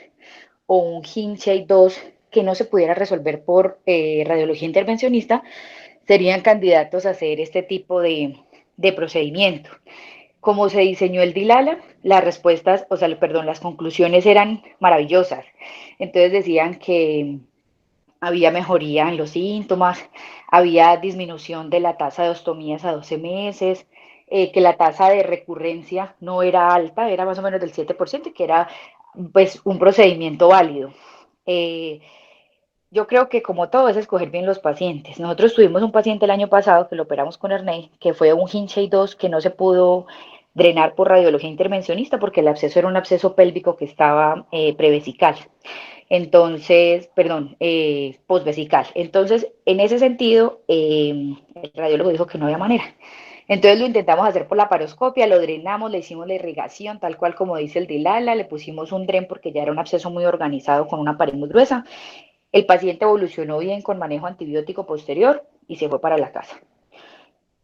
o un Hinchey 2 que no se pudiera resolver por radiología intervencionista, serían candidatos a hacer este tipo de procedimiento. Como se diseñó el DILALA, las respuestas, o sea, perdón, las conclusiones eran maravillosas. Entonces decían que había mejoría en los síntomas, había disminución de la tasa de ostomías a 12 meses, que la tasa de recurrencia no era alta, era más o menos del 7%, que era pues un procedimiento válido. Eh, yo creo que como todo es escoger bien los pacientes. Nosotros tuvimos un paciente el año pasado que lo operamos con Ernei, que fue un Hinchey 2 que no se pudo drenar por radiología intervencionista porque el absceso era un absceso pélvico que estaba prevesical. Entonces, perdón, posvesical. Entonces, en ese sentido, el radiólogo dijo que no había manera. Entonces lo intentamos hacer por la paroscopia, lo drenamos, le hicimos la irrigación, tal cual como dice el Dilala, le pusimos un dren porque ya era un absceso muy organizado con una pared muy gruesa. El paciente evolucionó bien con manejo antibiótico posterior y se fue para la casa.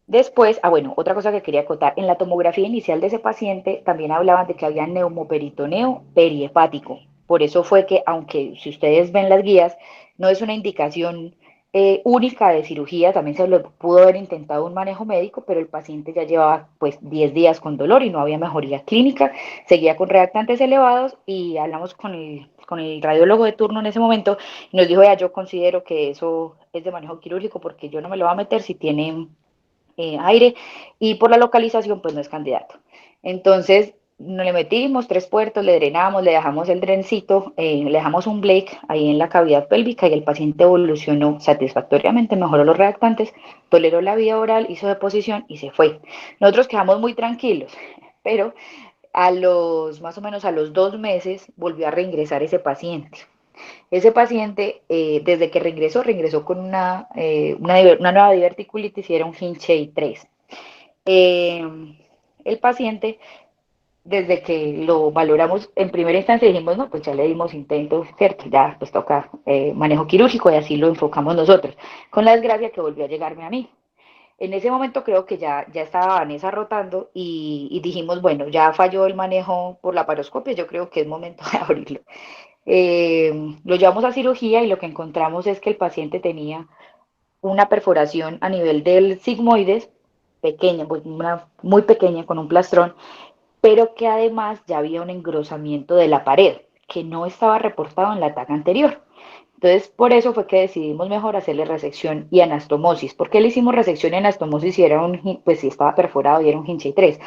Después, bueno, otra cosa que quería acotar, en la tomografía inicial de ese paciente también hablaban de que había neumoperitoneo perihepático. Por eso fue que, aunque si ustedes ven las guías, no es una indicación única de cirugía, también se le pudo haber intentado un manejo médico, pero el paciente ya llevaba pues 10 días con dolor y no había mejoría clínica, seguía con reactantes elevados y hablamos con el radiólogo de turno en ese momento y nos dijo, ya, yo considero que eso es de manejo quirúrgico porque yo no me lo voy a meter si tiene aire y por la localización pues no es candidato. Entonces no le metimos 3 puertos, le drenamos, le dejamos el drencito, le dejamos un Blake ahí en la cavidad pélvica y el paciente evolucionó satisfactoriamente, mejoró los reactantes, toleró la vía oral, hizo deposición y se fue. Nosotros quedamos muy tranquilos, pero a los más o menos a los 2 meses volvió a reingresar ese paciente. Ese paciente, desde que reingresó con una nueva diverticulitis y era un Hinchey 3. Eh, el paciente, desde que lo valoramos en primera instancia, dijimos, no, pues ya le dimos intentos, ¿cierto? Ya pues toca manejo quirúrgico y así lo enfocamos nosotros. Con la desgracia que volvió a llegarme a mí. En ese momento creo que ya estaba Vanessa rotando y dijimos, bueno, ya falló el manejo por la paroscopia, yo creo que es momento de abrirlo. Lo llevamos a cirugía y lo que encontramos es que el paciente tenía una perforación a nivel del sigmoides, pequeña, pues muy pequeña, con un plastrón, pero que además ya había un engrosamiento de la pared, que no estaba reportado en la TAC anterior. Entonces, por eso fue que decidimos mejor hacerle resección y anastomosis. ¿Por qué le hicimos resección y anastomosis si era pues si estaba perforado y era un Hinchey 3?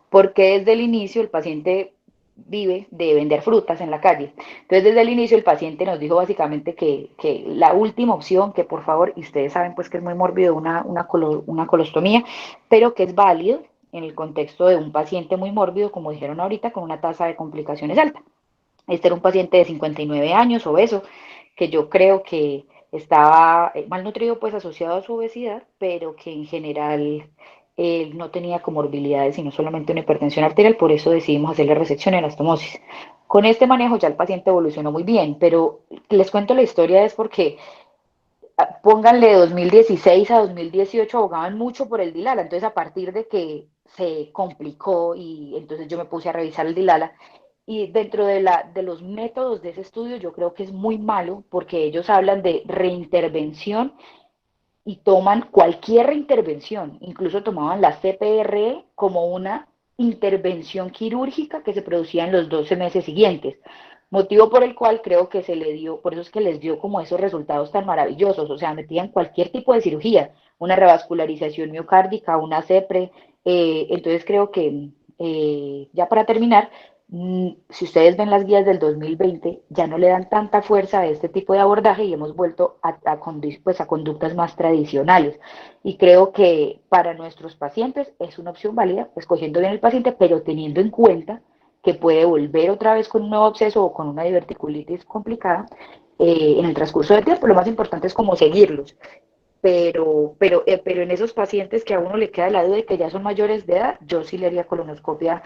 Porque desde el inicio el paciente vive de vender frutas en la calle. Entonces, desde el inicio el paciente nos dijo básicamente que la última opción, que por favor, y ustedes saben pues que es muy mórbido una colostomía, pero que es válido, en el contexto de un paciente muy mórbido, como dijeron ahorita, con una tasa de complicaciones alta. Este era un paciente de 59 años, obeso, que yo creo que estaba malnutrido, pues asociado a su obesidad, pero que en general él no tenía comorbilidades, sino solamente una hipertensión arterial, por eso decidimos hacerle resección y anastomosis. Con este manejo ya el paciente evolucionó muy bien, pero les cuento la historia es porque pónganle 2016 a 2018 abogaban mucho por el Dilala, entonces a partir de que se complicó y entonces yo me puse a revisar el Dilala y dentro de los métodos de ese estudio yo creo que es muy malo porque ellos hablan de reintervención y toman cualquier reintervención, incluso tomaban la CPRE como una intervención quirúrgica que se producía en los 12 meses siguientes, motivo por el cual creo que se le dio, por eso es que les dio como esos resultados tan maravillosos, o sea, metían cualquier tipo de cirugía, una revascularización miocárdica, una CEPRE, entonces creo que ya para terminar, si ustedes ven las guías del 2020, ya no le dan tanta fuerza a este tipo de abordaje y hemos vuelto pues a conductas más tradicionales. Y creo que para nuestros pacientes es una opción válida, escogiendo bien el paciente, pero teniendo en cuenta que puede volver otra vez con un nuevo absceso o con una diverticulitis complicada en el transcurso del tiempo. Lo más importante es cómo seguirlos pero en esos pacientes que a uno le queda la duda de que ya son mayores de edad, yo sí le haría colonoscopia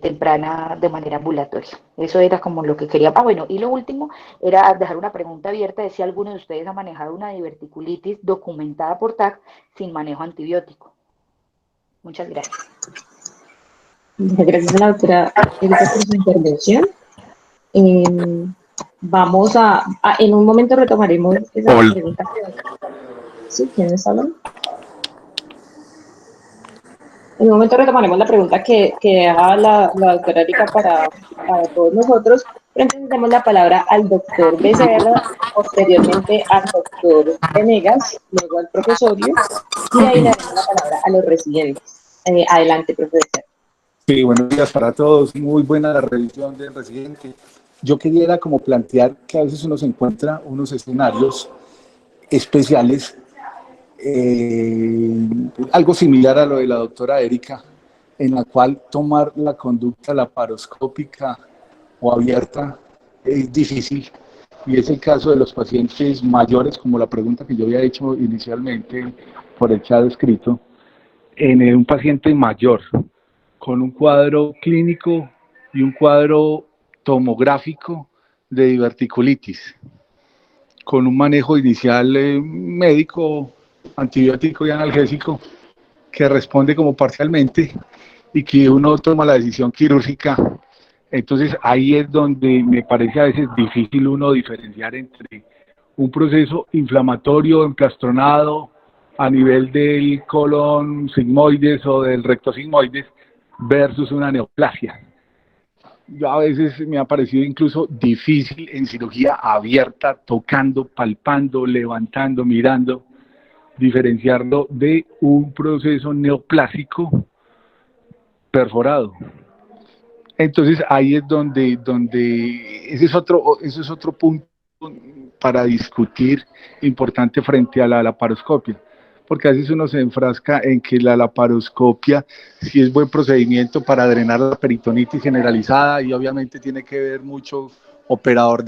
temprana de manera ambulatoria. Eso era como lo que quería. Ah, bueno, y lo último era dejar una pregunta abierta de si alguno de ustedes ha manejado una diverticulitis documentada por TAC sin manejo antibiótico. Muchas gracias. Gracias a la doctora Erika por su intervención. Vamos en un momento retomaremos esa Hola. pregunta. ¿Sí? ¿Quién está hablando? En un momento retomaremos la pregunta que dejaba la doctora Erika para todos nosotros, pero entonces damos la palabra al doctor Becerra, posteriormente al doctor Venegas, luego al profesorio, y de ahí le damos la palabra a los residentes. Adelante, profesor. Sí, buenos días para todos. Muy buena la revisión del residente. Yo quería como plantear que a veces uno se encuentra unos escenarios especiales, algo similar a lo de la doctora Erika, en la cual tomar la conducta laparoscópica o abierta es difícil. Y es el caso de los pacientes mayores, como la pregunta que yo había hecho inicialmente por el chat escrito, en un paciente mayor, con un cuadro clínico y un cuadro tomográfico de diverticulitis, con un manejo inicial médico, antibiótico y analgésico, que responde como parcialmente y que uno toma la decisión quirúrgica. Entonces ahí es donde me parece a veces difícil uno diferenciar entre un proceso inflamatorio emplastronado a nivel del colon sigmoides o del recto sigmoides versus una neoplasia. Yo a veces me ha parecido incluso difícil en cirugía abierta, tocando, palpando, levantando, mirando, diferenciarlo de un proceso neoplásico perforado. Entonces ahí es donde ese es otro punto para discutir importante frente a la laparoscopia, porque a veces uno se enfrasca en que la laparoscopia sí es buen procedimiento para drenar la peritonitis generalizada y obviamente tiene que ver mucho operador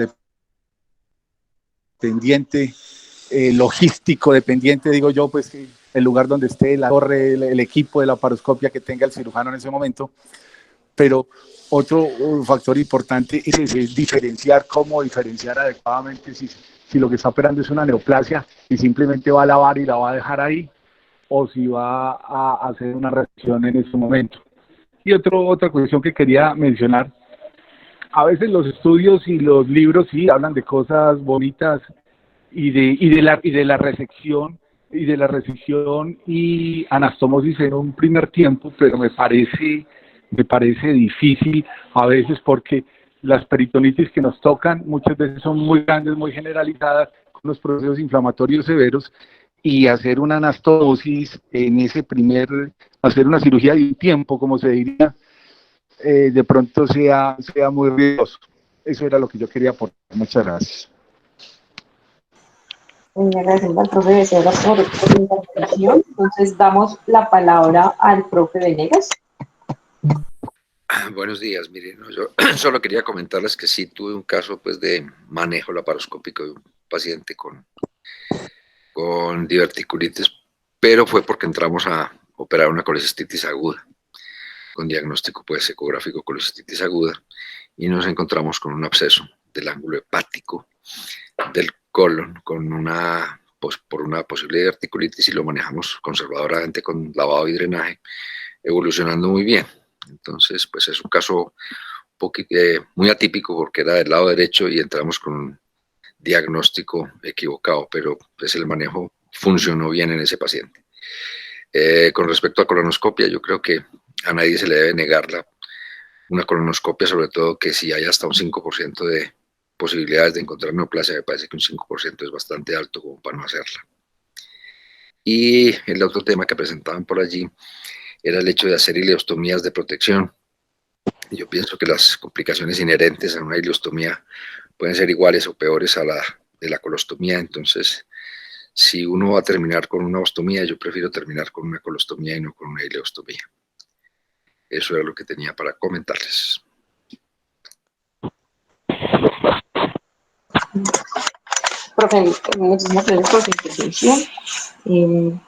dependiente, logístico dependiente, digo yo, pues el lugar donde esté la torre, el equipo de laparoscopia que tenga el cirujano en ese momento. Pero otro factor importante es diferenciar, cómo diferenciar adecuadamente si lo que está operando es una neoplasia y simplemente va a lavar y la va a dejar ahí, o si va a hacer una reacción en ese momento. Y otra cuestión que quería mencionar, a veces los estudios y los libros sí hablan de cosas bonitas y de la resección y anastomosis en un primer tiempo, pero me parece difícil a veces porque las peritonitis que nos tocan muchas veces son muy grandes, muy generalizadas, con los procesos inflamatorios severos, y hacer una anastomosis hacer una cirugía de un tiempo, como se diría, de pronto sea muy riesgoso. Eso era lo que yo quería aportar. Muchas gracias. Le agradecemos al profe Becerra por la intervención. Entonces damos la palabra al profe Venegas. Buenos días, miren, no, yo solo quería comentarles que sí tuve un caso pues de manejo laparoscópico de un paciente con diverticulitis, pero fue porque entramos a operar una colecistitis aguda, con diagnóstico pues ecográfico colecistitis aguda, y nos encontramos con un absceso del ángulo hepático del colon por una posible diverticulitis, y lo manejamos conservadoramente con lavado y drenaje, evolucionando muy bien. Entonces, pues es un caso muy atípico porque era del lado derecho y entramos con un diagnóstico equivocado, pero pues el manejo funcionó bien en ese paciente. Con respecto a colonoscopia, yo creo que a nadie se le debe negar una colonoscopia, sobre todo que si hay hasta un 5% de posibilidades de encontrar neoplasia, me parece que un 5% es bastante alto como para no hacerla. Y el otro tema que presentaban por allí era el hecho de hacer ileostomías de protección. Yo pienso que las complicaciones inherentes a una ileostomía pueden ser iguales o peores a la de la colostomía. Entonces, si uno va a terminar con una ostomía, yo prefiero terminar con una colostomía y no con una ileostomía. Eso era lo que tenía para comentarles. Profe, muchísimas gracias por su intervención.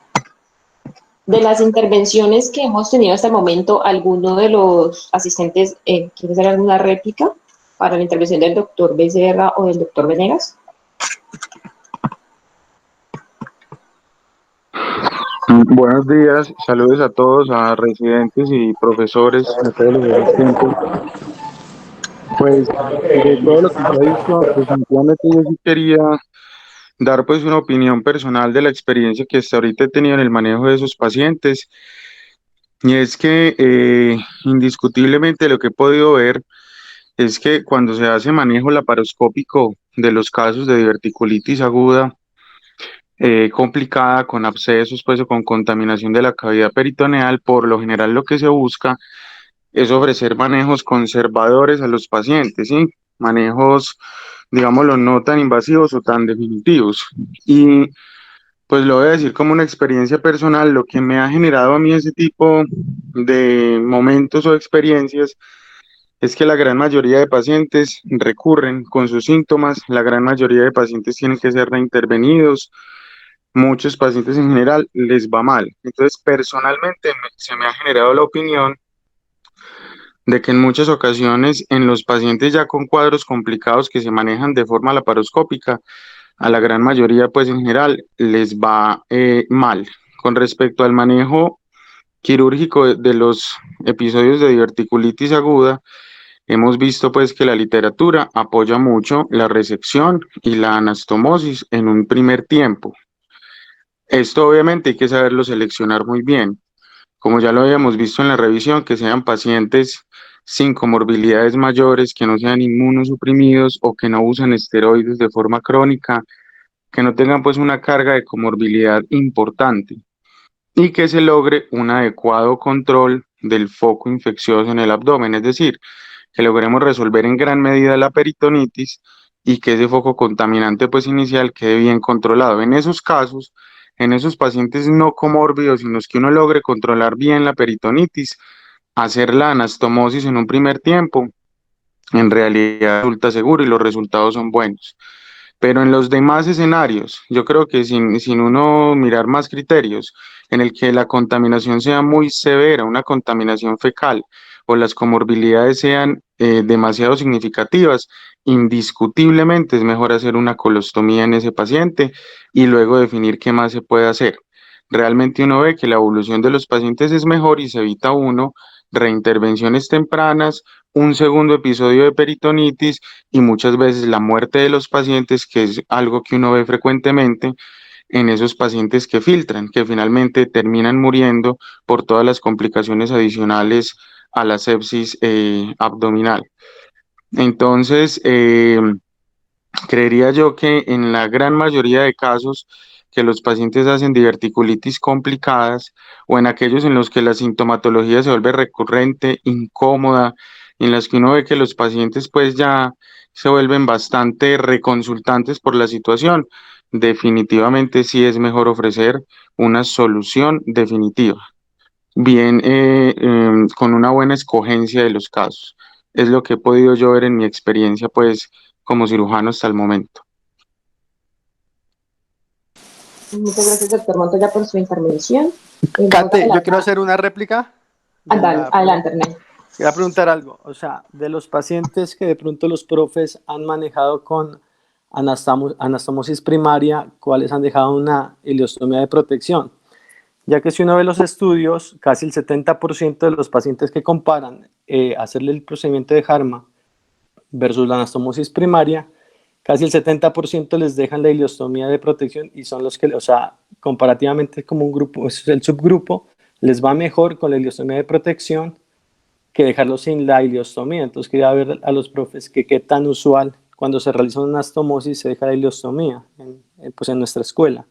De las intervenciones que hemos tenido hasta el momento, ¿alguno de los asistentes quiere hacer alguna réplica para la intervención del doctor Becerra o del doctor Venegas? Buenos días, saludos a todos, a residentes y profesores, a todos los asistentes. Pues de todo lo que se ha dicho, definitivamente yo sí quería dar pues una opinión personal de la experiencia que hasta ahorita he tenido en el manejo de esos pacientes. Y es que indiscutiblemente lo que he podido ver es que cuando se hace manejo laparoscópico de los casos de diverticulitis aguda, complicada, con abscesos, pues, o con contaminación de la cavidad peritoneal, por lo general lo que se busca es ofrecer manejos conservadores a los pacientes, ¿sí? Manejos, digámoslo, no tan invasivos o tan definitivos. Y pues lo voy a decir como una experiencia personal, lo que me ha generado a mí ese tipo de momentos o experiencias es que la gran mayoría de pacientes recurren con sus síntomas, la gran mayoría de pacientes tienen que ser reintervenidos, muchos pacientes en general les va mal. Entonces, personalmente se me ha generado la opinión de que en muchas ocasiones en los pacientes ya con cuadros complicados que se manejan de forma laparoscópica, a la gran mayoría pues en general les va mal. Con respecto al manejo quirúrgico de los episodios de diverticulitis aguda, hemos visto pues que la literatura apoya mucho la resección y la anastomosis en un primer tiempo. Esto obviamente hay que saberlo seleccionar muy bien. Como ya lo habíamos visto en la revisión, que sean pacientes sin comorbilidades mayores, que no sean inmunosuprimidos o que no usen esteroides de forma crónica, que no tengan pues una carga de comorbilidad importante y que se logre un adecuado control del foco infeccioso en el abdomen, es decir, que logremos resolver en gran medida la peritonitis y que ese foco contaminante pues inicial quede bien controlado. En esos casos, en esos pacientes no comórbidos, sino que uno logre controlar bien la peritonitis, hacer la anastomosis en un primer tiempo, en realidad resulta seguro y los resultados son buenos. Pero en los demás escenarios, yo creo que sin uno mirar más criterios, en el que la contaminación sea muy severa, una contaminación fecal, o las comorbilidades sean demasiado significativas, indiscutiblemente es mejor hacer una colostomía en ese paciente y luego definir qué más se puede hacer. Realmente uno ve que la evolución de los pacientes es mejor y se evita uno reintervenciones tempranas, un segundo episodio de peritonitis y muchas veces la muerte de los pacientes, que es algo que uno ve frecuentemente en esos pacientes que filtran, que finalmente terminan muriendo por todas las complicaciones adicionales a la sepsis abdominal. Entonces, creería yo que en la gran mayoría de casos que los pacientes hacen diverticulitis complicadas o en aquellos en los que la sintomatología se vuelve recurrente, incómoda, en las que uno ve que los pacientes pues ya se vuelven bastante reconsultantes por la situación. Definitivamente sí es mejor ofrecer una solución definitiva, bien con una buena escogencia de los casos. Es lo que he podido yo ver en mi experiencia, pues, como cirujano hasta el momento. Muchas gracias, doctor Montoya, por su intervención. Kate, yo quiero hacer una réplica de la Adelante, pregunta. Ernesto. Quería preguntar algo, o sea, de los pacientes que de pronto los profes han manejado con anastomosis primaria, ¿cuáles han dejado una ileostomía de protección? Ya que si uno ve los estudios, casi el 70% de los pacientes que comparan hacerle el procedimiento de Harman versus la anastomosis primaria, casi el 70% les dejan la ileostomía de protección y son los que, o sea, comparativamente como un grupo, es el subgrupo, les va mejor con la ileostomía de protección que dejarlo sin la ileostomía. Entonces quería ver a los profes que qué tan usual cuando se realiza una anastomosis se deja la ileostomía pues en nuestra escuela.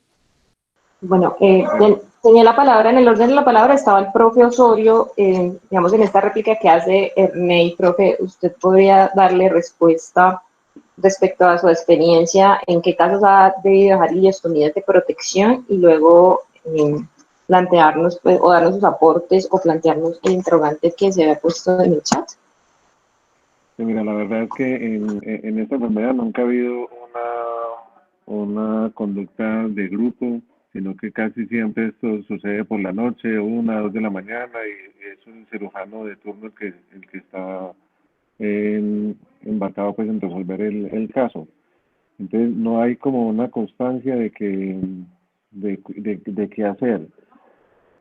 Bueno, tenía la palabra, en el orden de la palabra estaba el profe Osorio, digamos en esta réplica que hace Ernei, profe, usted podría darle respuesta respecto a su experiencia, en qué casos ha debido dejar ileostomías de protección y luego plantearnos pues, o darnos sus aportes o plantearnos el interrogante que se había puesto en el chat. Sí, mira, la verdad es que en esta enfermedad nunca ha habido una conducta de grupo, sino que casi siempre esto sucede por la noche, 1, 2 de la mañana, y es un cirujano de turno el que está embarcado pues en resolver el caso. Entonces no hay como una constancia de qué hacer.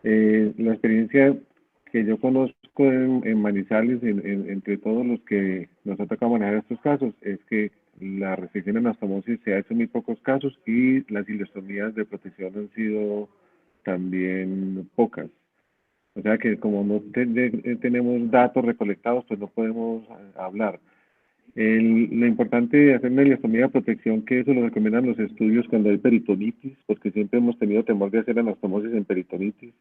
La experiencia que yo conozco en Manizales, entre todos los que nos ha tocado manejar estos casos, es que la restricción en anastomosis se ha hecho en muy pocos casos y las ileostomías de protección han sido también pocas. O sea que como no tenemos datos recolectados, pues no podemos hablar. Lo importante de hacer una ileostomía de protección, que eso lo recomiendan los estudios cuando hay peritonitis, porque siempre hemos tenido temor de hacer anastomosis en peritonitis,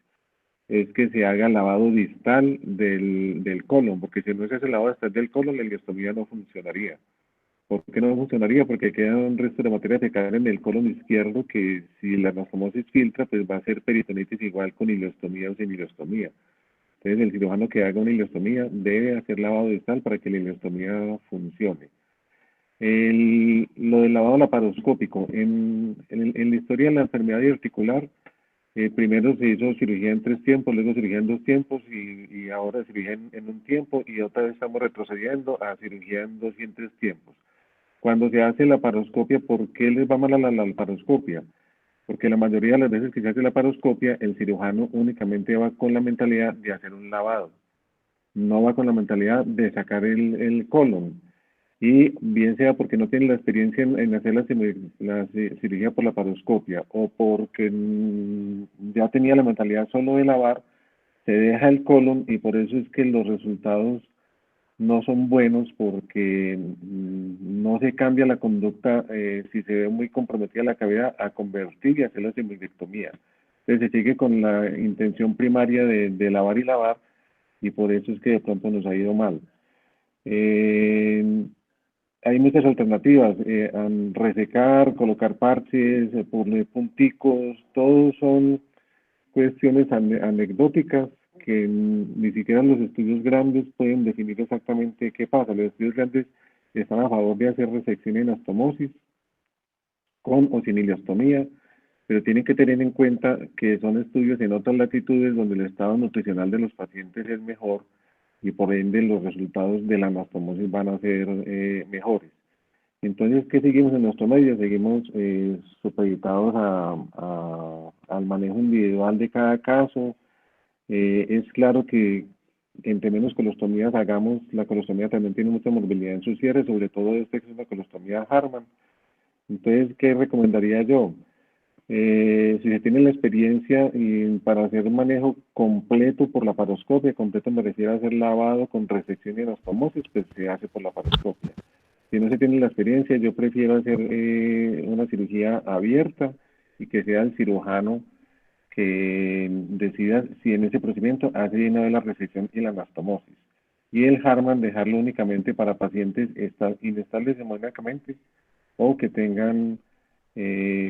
es que se haga lavado distal del colon, porque si no se hace el lavado distal del colon, la ileostomía no funcionaría. ¿Por qué no funcionaría? Porque queda un resto de materia fecal en el colon izquierdo que si la anastomosis filtra, pues va a ser peritonitis igual con ileostomía o sin ileostomía. Entonces el cirujano que haga una ileostomía debe hacer lavado distal para que la ileostomía funcione. Lo del lavado laparoscópico. En la historia de la enfermedad diverticular, primero se hizo cirugía en 3 tiempos, luego cirugía en 2 tiempos y ahora cirugía en 1 tiempo y otra vez estamos retrocediendo a cirugía en 2 y en 3 tiempos. Cuando se hace la laparoscopia, ¿por qué les va mal a la laparoscopia? Porque la mayoría de las veces que se hace la laparoscopia, el cirujano únicamente va con la mentalidad de hacer un lavado, no va con la mentalidad de sacar el colon. Y bien sea porque no tiene la experiencia en hacer la cirugía por laparoscopia o porque ya tenía la mentalidad solo de lavar, se deja el colon y por eso es que los resultados no son buenos porque no se cambia la conducta si se ve muy comprometida la cavidad a convertir y hacer la semilectomía. Entonces se sigue con la intención primaria de lavar y lavar y por eso es que de pronto nos ha ido mal. Hay muchas alternativas, resecar, colocar parches, poner punticos, todos son cuestiones anecdóticas que ni siquiera los estudios grandes pueden definir exactamente qué pasa. Los estudios grandes están a favor de hacer resección en anastomosis, con o sin ileostomía, pero tienen que tener en cuenta que son estudios en otras latitudes donde el estado nutricional de los pacientes es mejor y por ende los resultados de la anastomosis van a ser mejores. Entonces, ¿qué seguimos en nuestro medio? Seguimos supeditados al manejo individual de cada caso. Es claro que entre menos colostomías hagamos, la colostomía también tiene mucha morbilidad en su cierre, sobre todo esta es una colostomía Harman. Entonces, ¿qué recomendaría yo? Si se tiene la experiencia para hacer un manejo completo por la laparoscopia, completo me refiero a hacer lavado con resección y anastomosis, pues se hace por la laparoscopia. Si no se tiene la experiencia, yo prefiero hacer una cirugía abierta y que sea el cirujano que decida si en ese procedimiento hace bien la resección y la anastomosis. y el Harman dejarlo únicamente para pacientes inestables hemodinámicamente o que tengan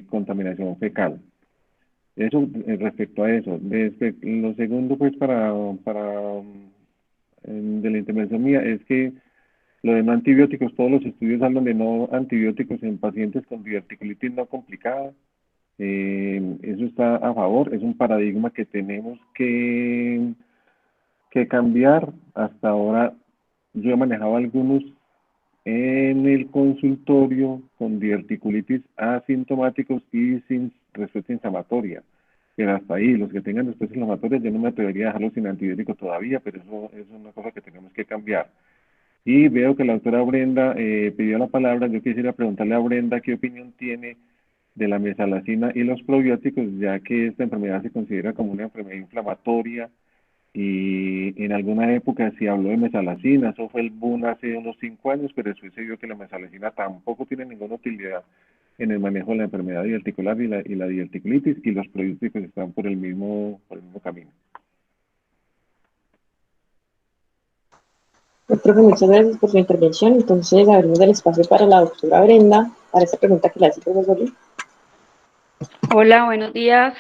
contaminación fecal. Eso respecto a eso. Lo segundo, pues, de la intervención mía es que lo de no antibióticos, todos los estudios hablan de no antibióticos en pacientes con diverticulitis no complicada. Eso está a favor, es un paradigma que tenemos que cambiar. Hasta ahora yo he manejado algunos en el consultorio con diverticulitis asintomáticos y sin respuesta inflamatoria. Pero hasta ahí, los que tengan respuesta inflamatoria, yo no me atrevería a dejarlos sin antibiótico todavía, pero eso es una cosa que tenemos que cambiar. Y veo que la doctora Brenda pidió la palabra. Yo quisiera preguntarle a Brenda qué opinión tiene de la mesalazina y los probióticos, ya que esta enfermedad se considera como una enfermedad inflamatoria y en alguna época se habló de mesalazina. Eso fue el boom hace unos 5 años, pero después se vio que la mesalazina tampoco tiene ninguna utilidad en el manejo de la enfermedad diverticular y la diverticulitis, y los probióticos están por el mismo camino. Profe, muchas gracias por su intervención. Entonces, abrimos el espacio para la doctora Brenda, para esta pregunta que le hace el profesor Luis. Hola, buenos días.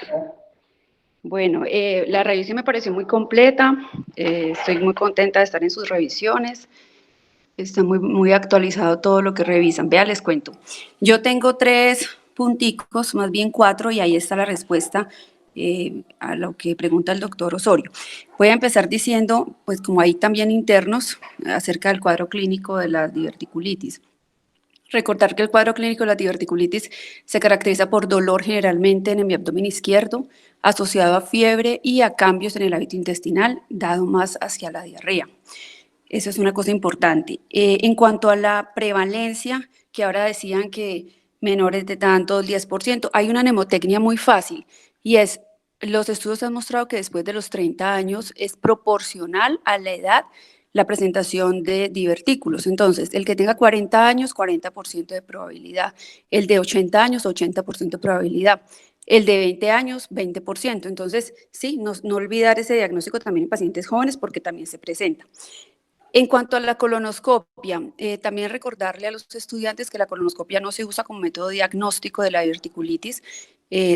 Bueno, la revisión me pareció muy completa. Estoy muy contenta de estar en sus revisiones. Está muy actualizado todo lo que revisan. Vea, les cuento. Yo tengo 3 punticos, más bien 4, y ahí está la respuesta a lo que pregunta el doctor Osorio. Voy a empezar diciendo, pues como hay también internos, acerca del cuadro clínico de la diverticulitis. Recordar que el cuadro clínico de la diverticulitis se caracteriza por dolor generalmente en mi abdomen izquierdo, asociado a fiebre y a cambios en el hábito intestinal, dado más hacia la diarrea. Eso es una cosa importante. En cuanto a la prevalencia, que ahora decían que menores de tanto, 10%, hay una mnemotecnia muy fácil, y es, los estudios han mostrado que después de los 30 años es proporcional a la edad la presentación de divertículos. Entonces, el que tenga 40 años, 40% de probabilidad. El de 80 años, 80% de probabilidad. El de 20 años, 20%. Entonces, sí, no olvidar ese diagnóstico también en pacientes jóvenes, porque también se presenta. En cuanto a la colonoscopia, también recordarle a los estudiantes que la colonoscopia no se usa como método diagnóstico de la diverticulitis,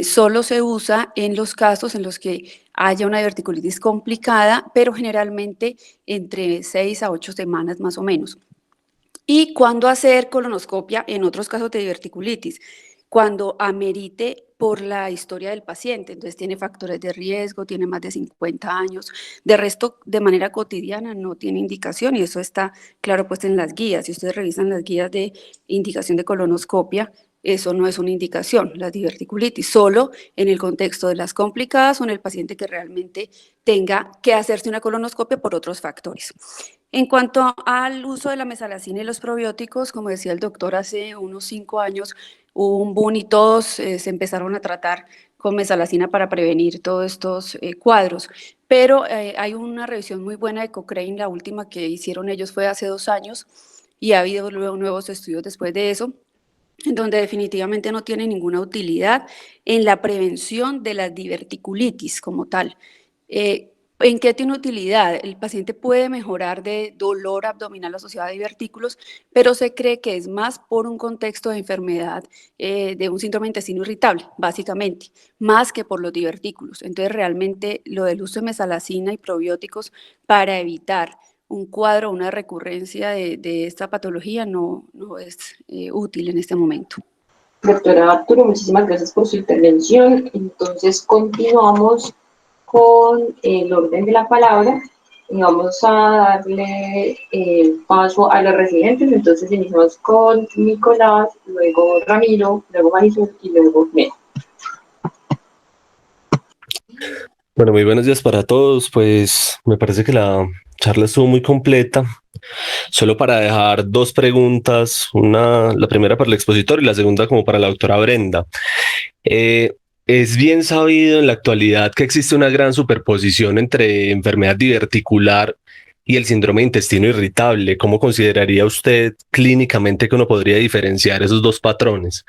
solo se usa en los casos en los que haya una diverticulitis complicada, pero generalmente entre 6 a 8 semanas más o menos. ¿Y cuándo hacer colonoscopia en otros casos de diverticulitis? Cuando amerite por la historia del paciente, entonces tiene factores de riesgo, tiene más de 50 años, de resto de manera cotidiana no tiene indicación, y eso está claro pues en las guías. Si ustedes revisan las guías de indicación de colonoscopia, eso no es una indicación, la diverticulitis, solo en el contexto de las complicadas o en el paciente que realmente tenga que hacerse una colonoscopia por otros factores. En cuanto al uso de la mesalazina y los probióticos, como decía el doctor, hace unos 5 años hubo un boom y todos se empezaron a tratar con mesalazina para prevenir todos estos cuadros. Pero hay una revisión muy buena de Cochrane, la última que hicieron ellos fue hace 2 años, y ha habido luego nuevos estudios después de eso, en donde definitivamente no tiene ninguna utilidad en la prevención de la diverticulitis como tal. ¿En qué tiene utilidad? El paciente puede mejorar de dolor abdominal asociado a divertículos, pero se cree que es más por un contexto de enfermedad, de un síndrome de intestino irritable, básicamente, más que por los divertículos. Entonces, realmente lo del uso de mesalazina y probióticos para evitar un cuadro, una recurrencia de esta patología no es útil en este momento. Doctora Arturo, muchísimas gracias por su intervención. Entonces, continuamos con el orden de la palabra y vamos a darle paso a los residentes. Entonces iniciamos con Nicolás, luego Ramiro, luego Marisol y luego Mel. Bueno, muy buenos días para todos. Pues me parece que la charla estuvo muy completa. Solo para dejar 2 preguntas, la primera para el expositor y la segunda como para la doctora Brenda. Es bien sabido en la actualidad que existe una gran superposición entre enfermedad diverticular y el síndrome de intestino irritable. ¿Cómo consideraría usted clínicamente que uno podría diferenciar esos 2 patrones?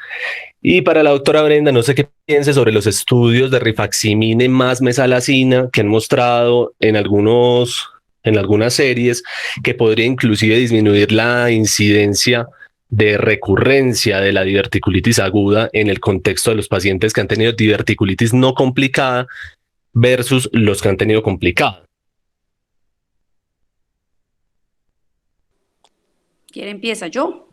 Y para la doctora Brenda, no sé qué piense sobre los estudios de rifaximin más mesalazina que han mostrado en algunos en algunas series, que podría inclusive disminuir la incidencia de recurrencia de la diverticulitis aguda en el contexto de los pacientes que han tenido diverticulitis no complicada versus los que han tenido complicada. ¿Quién empieza? ¿Yo?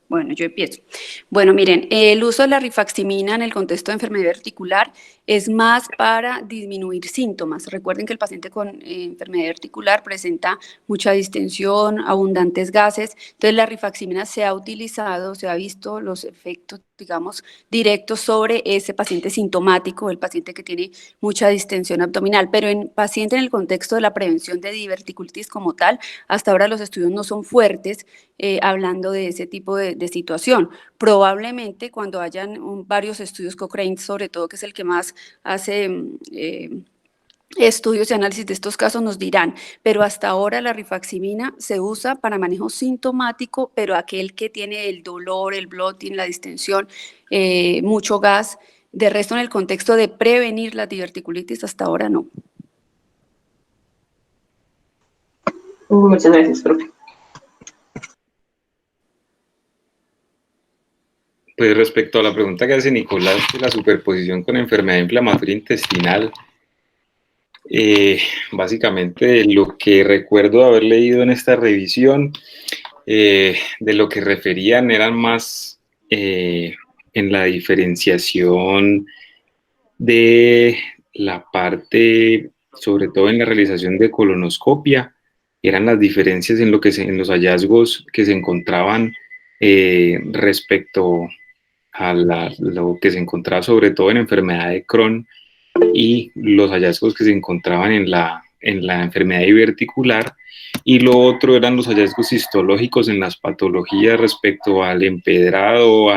Bueno, yo empiezo. Bueno, miren, el uso de la rifaximina en el contexto de enfermedad articular es más para disminuir síntomas. Recuerden que el paciente con enfermedad articular presenta mucha distensión, abundantes gases, entonces la rifaximina se ha utilizado, se ha visto los efectos, digamos, directos sobre ese paciente sintomático, el paciente que tiene mucha distensión abdominal, pero en paciente en el contexto de la prevención de diverticulitis como tal, hasta ahora los estudios no son fuertes hablando de ese tipo de situación. Probablemente cuando hayan varios estudios Cochrane, sobre todo, que es el que más hace estudios y análisis de estos casos, nos dirán, pero hasta ahora la rifaximina se usa para manejo sintomático, pero aquel que tiene el dolor, el bloating, la distensión, mucho gas, de resto en el contexto de prevenir la diverticulitis, hasta ahora no. Muchas gracias, profe. Pues respecto a la pregunta que hace Nicolás de la superposición con enfermedad inflamatoria intestinal, básicamente lo que recuerdo haber leído en esta revisión, de lo que referían eran más en la diferenciación de la parte, sobre todo en la realización de colonoscopia, eran las diferencias en en los hallazgos que se encontraban respecto a lo que se encontraba sobre todo en enfermedad de Crohn y los hallazgos que se encontraban en la enfermedad diverticular, y lo otro eran los hallazgos histológicos en las patologías respecto al empedrado,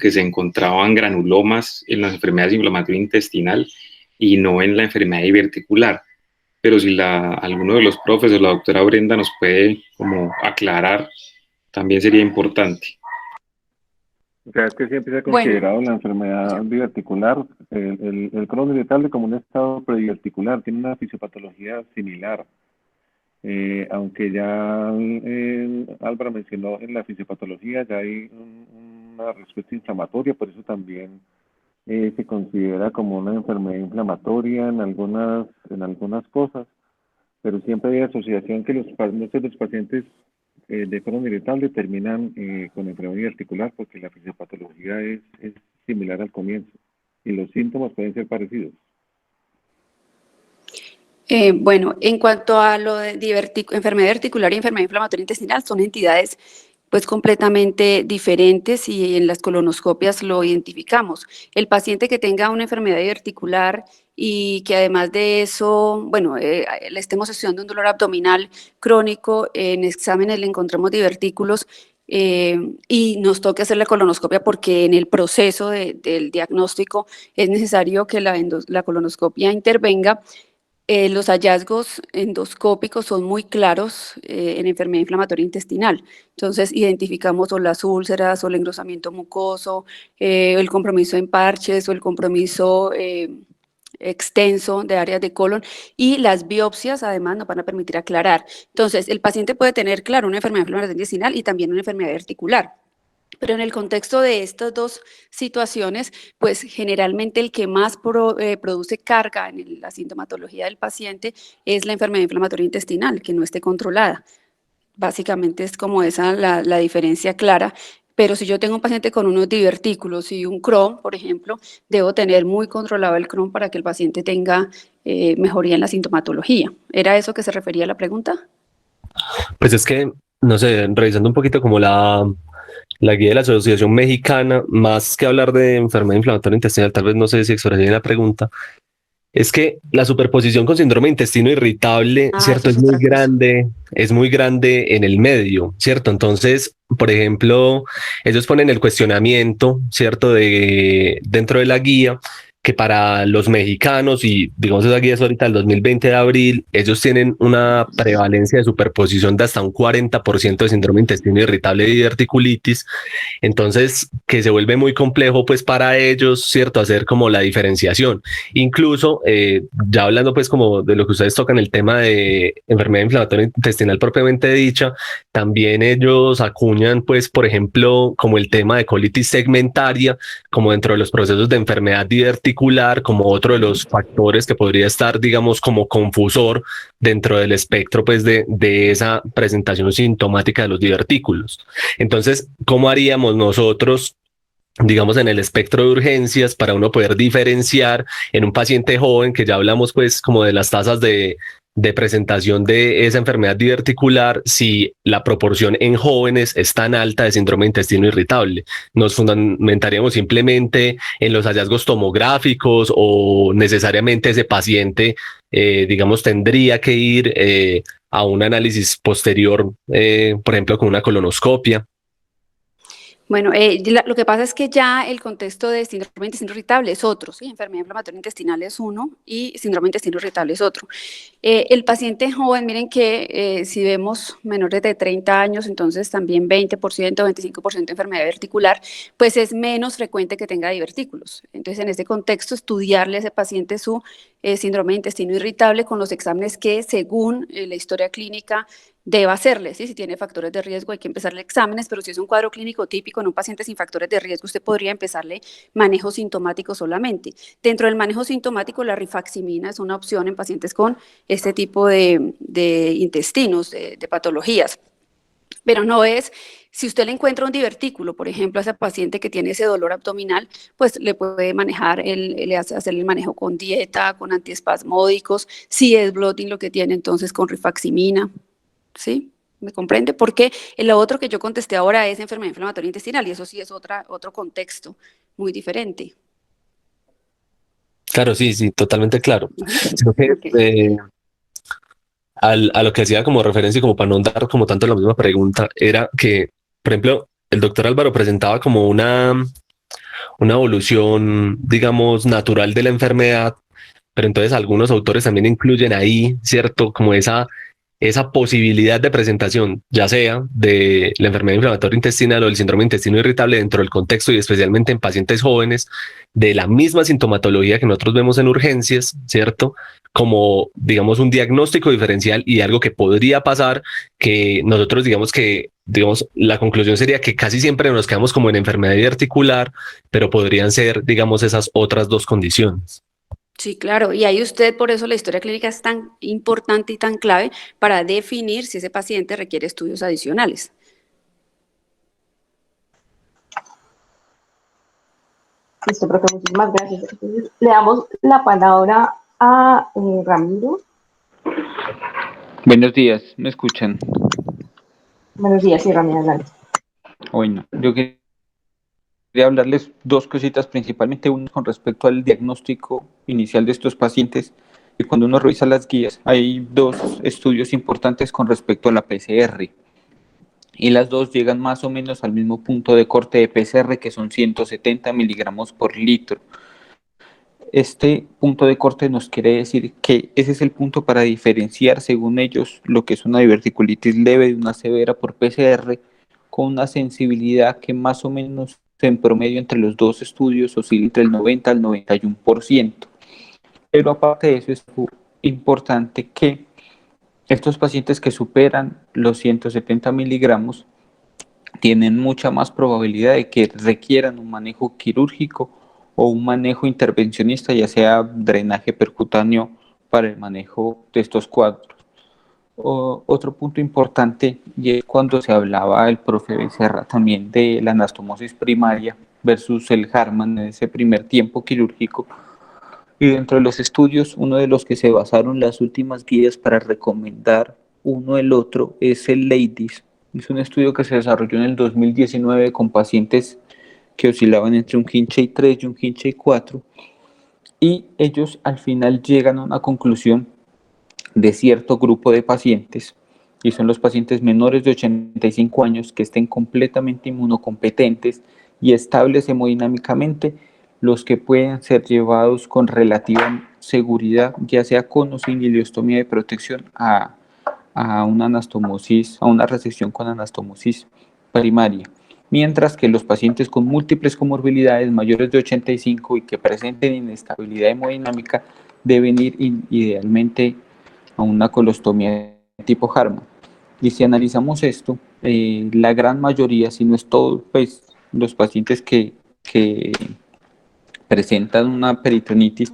que se encontraban granulomas en las enfermedades inflamatorias intestinal y no en la enfermedad diverticular. Pero si alguno de los profes o la doctora Brenda nos puede como aclarar, también sería importante. O sea, es que siempre se ha considerado la enfermedad diverticular, el Crohn irritable como un estado prediverticular, tiene una fisiopatología similar. Aunque ya Álvaro mencionó en la fisiopatología, ya hay una respuesta inflamatoria, por eso también se considera como una enfermedad inflamatoria en algunas cosas, pero siempre hay asociación que muchos de los pacientes de Crohn irritable terminan con enfermedad articular porque la fisiopatología es similar al comienzo y los síntomas pueden ser parecidos. Bueno, en cuanto a lo de enfermedad articular y enfermedad inflamatoria intestinal, son entidades pues completamente diferentes y en las colonoscopias lo identificamos. El paciente que tenga una enfermedad diverticular y que además de eso, bueno, le estemos estudiando un dolor abdominal crónico, en exámenes le encontramos divertículos y nos toque hacer la colonoscopia porque en el proceso del diagnóstico es necesario que la colonoscopia intervenga. Los hallazgos endoscópicos son muy claros en enfermedad inflamatoria intestinal. Entonces, identificamos o las úlceras o el engrosamiento mucoso, el compromiso en parches o el compromiso extenso de áreas de colon, y las biopsias además nos van a permitir aclarar. Entonces, el paciente puede tener, claro, una enfermedad inflamatoria intestinal y también una enfermedad articular. Pero en el contexto de estas dos situaciones, pues generalmente el que más produce carga en la sintomatología del paciente es la enfermedad inflamatoria intestinal, que no esté controlada. Básicamente es como esa la diferencia clara. Pero si yo tengo un paciente con unos divertículos y un Crohn, por ejemplo, debo tener muy controlado el Crohn para que el paciente tenga mejoría en la sintomatología. ¿Era eso que se refería a la pregunta? Pues es que, no sé, revisando un poquito como la guía de la Asociación Mexicana, más que hablar de enfermedad inflamatoria intestinal, tal vez no sé si expresé bien la pregunta, es que la superposición con síndrome de intestino irritable, ¿cierto? Es muy grande en el medio, ¿cierto? Entonces, por ejemplo, ellos ponen el cuestionamiento, ¿cierto? Dentro de la guía, que para los mexicanos, y digamos esa guía es ahorita del 2020 de abril, ellos tienen una prevalencia de superposición de hasta un 40% de síndrome de intestino irritable y diverticulitis. Entonces, que se vuelve muy complejo pues para ellos, ¿cierto? Hacer como la diferenciación. Incluso, ya hablando pues como de lo que ustedes tocan, el tema de enfermedad inflamatoria intestinal propiamente dicha, también ellos acuñan pues, por ejemplo, como el tema de colitis segmentaria, como dentro de los procesos de enfermedad diverticular, como otro de los factores que podría estar, digamos, como confusor dentro del espectro pues de esa presentación sintomática de los divertículos. Entonces, ¿cómo haríamos nosotros, digamos, en el espectro de urgencias para uno poder diferenciar en un paciente joven, que ya hablamos pues como de las tasas de presentación de esa enfermedad diverticular, si la proporción en jóvenes es tan alta de síndrome de intestino irritable? ¿Nos fundamentaríamos simplemente en los hallazgos tomográficos o necesariamente ese paciente, digamos, tendría que ir a un análisis posterior, por ejemplo, con una colonoscopia? Bueno, lo que pasa es que ya el contexto de síndrome de intestino irritable es otro, ¿sí? Enfermedad inflamatoria intestinal es uno y síndrome de intestino irritable es otro. El paciente joven, miren que si vemos menores de 30 años, entonces también 20%, 25% de enfermedad diverticular, pues es menos frecuente que tenga divertículos. Entonces, en este contexto, estudiarle a ese paciente su síndrome de intestino irritable con los exámenes que, según la historia clínica, deba hacerle, ¿sí? Si tiene factores de riesgo hay que empezarle exámenes, pero si es un cuadro clínico típico en un paciente sin factores de riesgo, usted podría empezarle manejo sintomático solamente. Dentro del manejo sintomático, la rifaximina es una opción en pacientes con este tipo de intestinos, de patologías. Pero no es, si usted le encuentra un divertículo, por ejemplo, a ese paciente que tiene ese dolor abdominal, pues le puede manejar, hacer el manejo con dieta, con antiespasmódicos. Si es bloating lo que tiene, entonces con rifaximina. ¿Sí? ¿Me comprende? Porque lo otro que yo contesté ahora es enfermedad inflamatoria intestinal y eso sí es otro contexto muy diferente. Claro, sí, sí, totalmente claro. Sino que, Okay. a lo que hacía como referencia, como para no dar como tanto la misma pregunta, era que, por ejemplo, el doctor Álvaro presentaba como una evolución, digamos, natural de la enfermedad, pero entonces algunos autores también incluyen ahí, ¿cierto? Como esa posibilidad de presentación, ya sea de la enfermedad inflamatoria intestinal o el síndrome de intestino irritable dentro del contexto y especialmente en pacientes jóvenes, de la misma sintomatología que nosotros vemos en urgencias, ¿cierto? Como, digamos, un diagnóstico diferencial y algo que podría pasar, que nosotros digamos, la conclusión sería que casi siempre nos quedamos como en enfermedad articular, pero podrían ser, digamos, esas otras dos condiciones. Sí, claro, y ahí usted, por eso la historia clínica es tan importante y tan clave para definir si ese paciente requiere estudios adicionales. Listo, profe, muchísimas gracias. Entonces, le damos la palabra a Ramiro. Buenos días, ¿me escuchan? Buenos días, sí, Ramiro, adelante. Bueno, yo quería hablarles dos cositas, principalmente una con respecto al diagnóstico inicial de estos pacientes. Y cuando uno revisa las guías, hay dos estudios importantes con respecto a la PCR. Y las dos llegan más o menos al mismo punto de corte de PCR, que son 170 miligramos por litro. Este punto de corte nos quiere decir que ese es el punto para diferenciar, según ellos, lo que es una diverticulitis leve de una severa por PCR, con una sensibilidad que más o menos en promedio entre los dos estudios oscila entre el 90 al 91%. Pero aparte de eso es importante que estos pacientes que superan los 170 miligramos tienen mucha más probabilidad de que requieran un manejo quirúrgico o un manejo intervencionista, ya sea drenaje percutáneo para el manejo de estos cuadros. Otro punto importante, y es cuando se hablaba el profe Becerra también de la anastomosis primaria versus el Harman en ese primer tiempo quirúrgico. Y dentro de los estudios, uno de los que se basaron las últimas guías para recomendar uno el otro es el LADIS. Es un estudio que se desarrolló en el 2019 con pacientes que oscilaban entre un Hinchey 3 y un Hinchey 4, y ellos al final llegan a una conclusión de cierto grupo de pacientes, y son los pacientes menores de 85 años que estén completamente inmunocompetentes y estables hemodinámicamente, los que pueden ser llevados con relativa seguridad, ya sea con o sin ileostomía de protección, a una anastomosis, a una resección con anastomosis primaria. Mientras que los pacientes con múltiples comorbilidades mayores de 85 y que presenten inestabilidad hemodinámica deben ir idealmente a una colostomía tipo Harman. Y si analizamos esto, la gran mayoría, si no es todo, pues los pacientes que presentan una peritonitis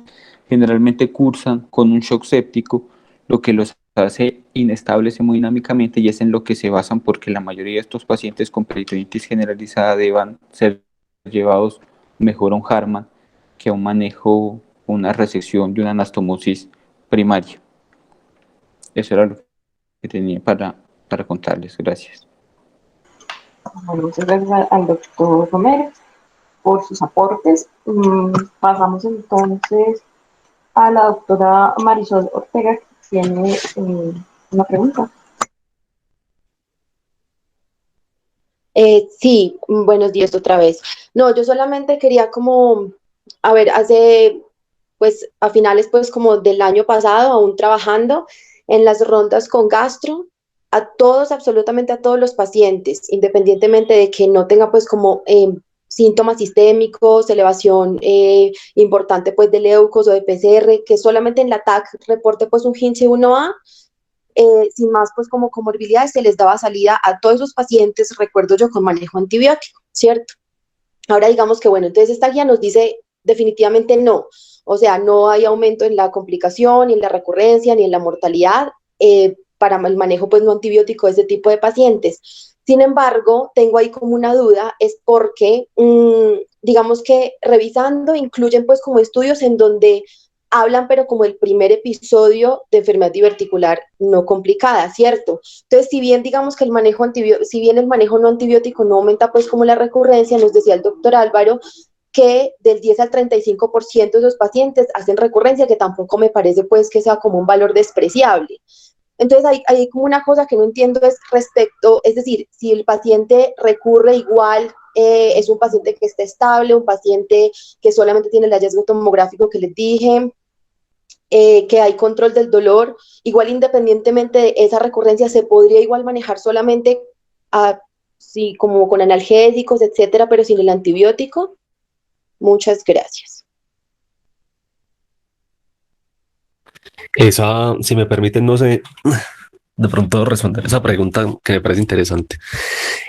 generalmente cursan con un shock séptico, lo que los hace inestables hemodinámicamente, y es en lo que se basan porque la mayoría de estos pacientes con peritonitis generalizada deban ser llevados mejor a un Harman que a un manejo, una resección de una anastomosis primaria. Eso era lo que tenía para contarles. Gracias. Bueno, muchas gracias al doctor Romero por sus aportes. Pasamos entonces a la doctora Marisol Ortega, que tiene una pregunta. Sí, buenos días otra vez. No, yo solamente quería como, a ver, pues a finales pues como del año pasado, aún trabajando en las rondas con gastro, a todos, absolutamente a todos los pacientes, independientemente de que no tenga pues como síntomas sistémicos, elevación importante pues de leucos o de PCR, que solamente en la TAC reporte pues un Hinche 1A, sin más pues como comorbilidades se les daba salida a todos esos pacientes, recuerdo yo, con manejo antibiótico, ¿cierto? Ahora digamos que bueno, entonces esta guía nos dice definitivamente no, o sea, no hay aumento en la complicación, ni en la recurrencia, ni en la mortalidad para el manejo pues no antibiótico de este tipo de pacientes. Sin embargo, tengo ahí como una duda, es porque digamos que revisando incluyen pues como estudios en donde hablan, pero como el primer episodio de enfermedad diverticular no complicada, ¿cierto? Entonces, si bien digamos que el manejo si bien el manejo no antibiótico no aumenta pues como la recurrencia, nos decía el doctor Álvaro que del 10 al 35% de los pacientes hacen recurrencia, que tampoco me parece pues que sea como un valor despreciable. Entonces, hay como una cosa que no entiendo es respecto, es decir, si el paciente recurre igual, es un paciente que está estable, un paciente que solamente tiene el hallazgo tomográfico que les dije, que hay control del dolor, igual independientemente de esa recurrencia se podría igual manejar solamente sí, como con analgésicos, etcétera, pero sin el antibiótico. Muchas gracias. Esa, si me permiten, no sé, de pronto responder esa pregunta que me parece interesante.